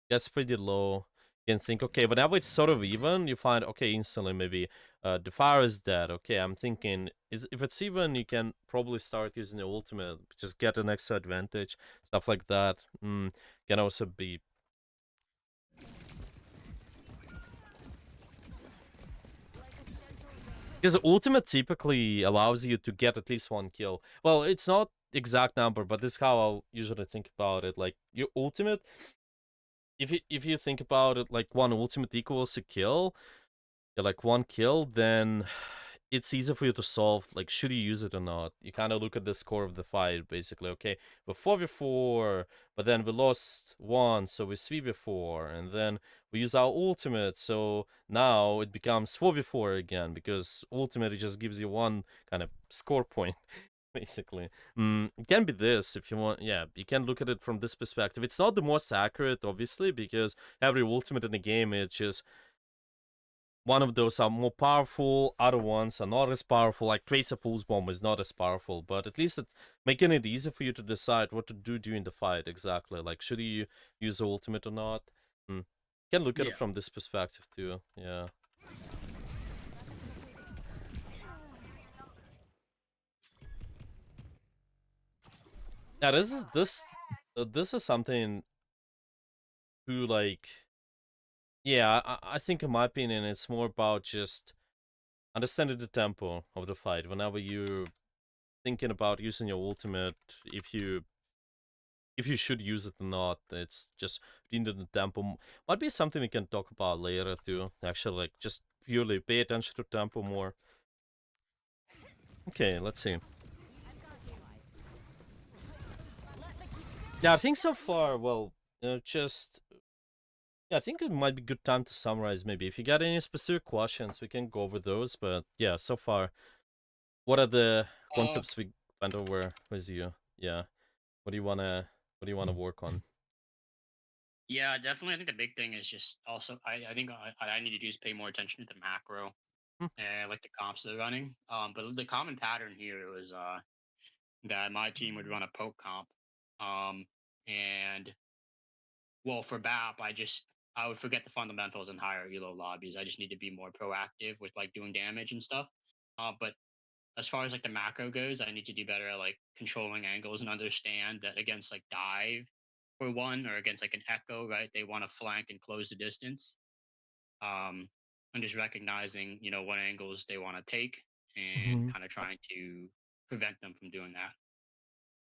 that's pretty low. You can think, okay, whenever it's sort of even, you find, okay, instantly maybe the fire is dead. Okay, I'm thinking, if it's even, you can probably start using the ultimate, just get an extra advantage, stuff like that. Can also be. Because ultimate typically allows you to get at least one kill. Well, it's not exact number, but this is how I'll usually think about it. Like your ultimate, if you think about it, like one ultimate equals a kill, yeah, like one kill, then it's easy for you to solve. Like, should you use it or not? You kind of look at the score of the fight, basically. Okay, we're 4v4, but then we lost one, so we're 3v4, and then we use our ultimate, so now it becomes 4v4 again, because ultimate it just gives you one kind of score point, basically. It can be this if you want. Yeah, you can look at it from this perspective. It's not the most accurate, obviously, because every ultimate in the game is just one of those are more powerful, other ones are not as powerful. Like Tracer Pulse Bomb is not as powerful, but at least it's making it easy for you to decide what to do during the fight exactly. Like, should you use ultimate or not? Can look at it Yeah. from this perspective too. Yeah. Yeah, this is something to like. Yeah, I think in my opinion, it's more about just understanding the tempo of the fight. Whenever you're thinking about using your ultimate, if you should use it or not, it's just reading the tempo. Might be something we can talk about later too. Actually, like just purely pay attention to tempo more. Okay, let's see. Yeah, I think so far, well, just yeah, I think it might be good time to summarize maybe. If you got any specific questions, we can go over those. But yeah, so far, what are the Uh, concepts we went over with you? Yeah, what do you wanna work on? yeah, definitely. I think the big thing is just also I think I need to just pay more attention to the macro Hmm. and like the comps they're running. But the common pattern here was that my team would run a poke comp. And well, for BAP, I would forget the fundamentals in higher elo lobbies. I just need to be more proactive with like doing damage and stuff. But as far as like the macro goes, I need to do better at like controlling angles and understand that against like dive for one or against like an echo, right? They want to flank and close the distance. And just recognizing, what angles they want to take and Mhm. kind of trying to prevent them from doing that.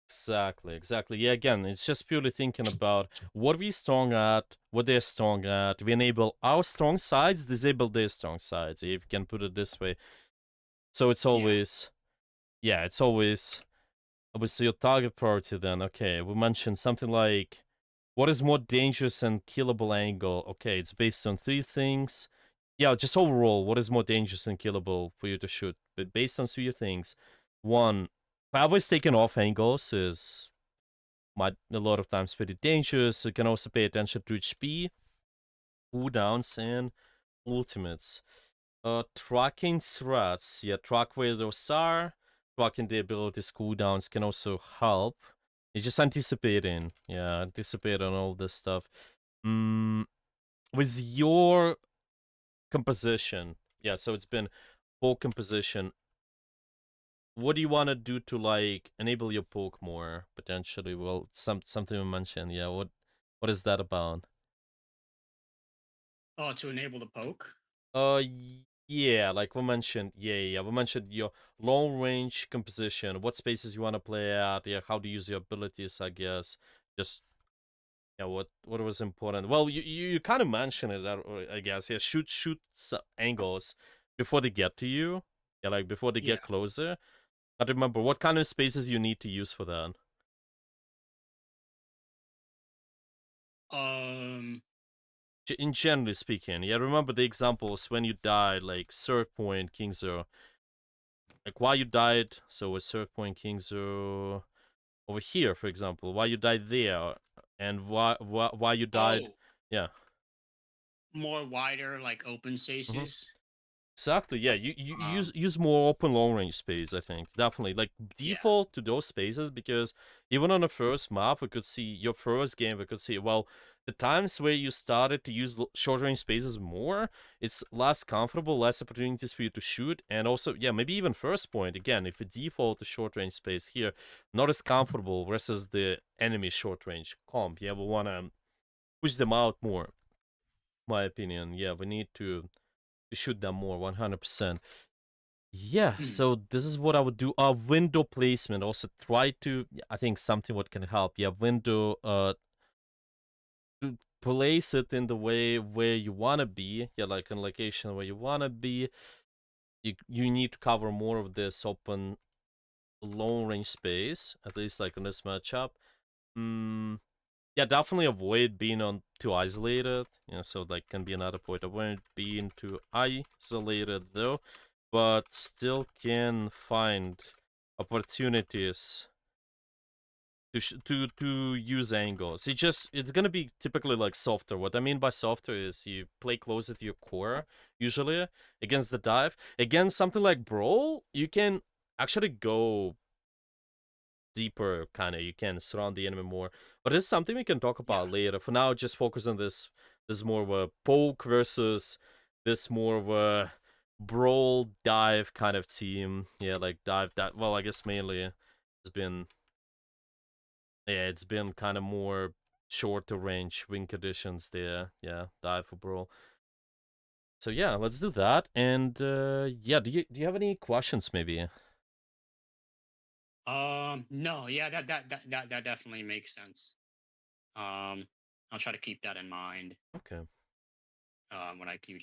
Exactly, exactly. Yeah, again, it's just purely thinking about what we're strong at, what they're strong at. We enable our strong sides, disable their strong sides, if you can put it this way. So it's Yeah. always, yeah, it's always obviously your target priority then. Okay, we mentioned something like what is more dangerous and killable angle? Okay, it's based on three things. Yeah, just overall, what is more dangerous and killable for you to shoot? But based on three things. One, always taking off angles is might a lot of times pretty dangerous. You can also pay attention to HP, cooldowns, and ultimates. Tracking threats, yeah, track where those are. Tracking the abilities cooldowns can also help. It's just anticipating, yeah, anticipate on all this stuff. With your composition, yeah, so it's been full composition. What do you want to do to like enable your poke more potentially? Well, something you mentioned, yeah. What is that about? Oh, to enable the poke. Uh, yeah, like we mentioned, yeah. We mentioned your long range composition, what spaces you want to play at, yeah, how to use your abilities, I guess. Just yeah, what was important? Well, you kind of mentioned it, I guess. Yeah, shoot angles before they get to you. Yeah, like before they Yeah. get closer. I remember what kind of spaces you need to use for that. Um. In generally speaking, yeah. Remember the examples when you died, like third point, King Zero. Like why you died, so a third point, King Zero over here, for example. Why you died there, and why you died. Oh, Yeah. more wider like open Mm-hmm. spaces. Exactly. Yeah. You Um. use more open long range space. I think definitely like Yeah. default to those spaces because even on the first map we could see your first game we could see well the times where you started to use short range spaces more it's less comfortable, less opportunities for you to shoot, and also yeah maybe even first point again if you default to short range space here not as comfortable versus the enemy short range comp. Yeah, we wanna push them out more. My opinion. Yeah, we need to shoot them more 100%. Yeah, Hmm. so this is what I would do. Window placement. Also try to I think something what can help. Yeah, window to place it in the way where you wanna be. Yeah, like in location where you wanna be. You need to cover more of this open long range space, at least like in this matchup. Yeah, definitely avoid being on too isolated. Yeah, so like can be another point. Avoid being too isolated though, but still can find opportunities to use angles. It's gonna be typically like softer. What I mean by softer is you play closer to your core usually against the dive. Against something like Brawl, you can actually go deeper kind of. You can surround the enemy more, but it's something we can talk Yeah. about later. For now, just focus on this This is more of a poke versus this more of a brawl dive kind of team. Yeah, like dive that. Well, I guess mainly it's been kind of more shorter range win conditions there. Yeah, dive for brawl. So yeah, let's do that. And yeah, do you have any questions maybe? No, yeah, that definitely makes sense. I'll try to keep that in mind. Okay. When I keep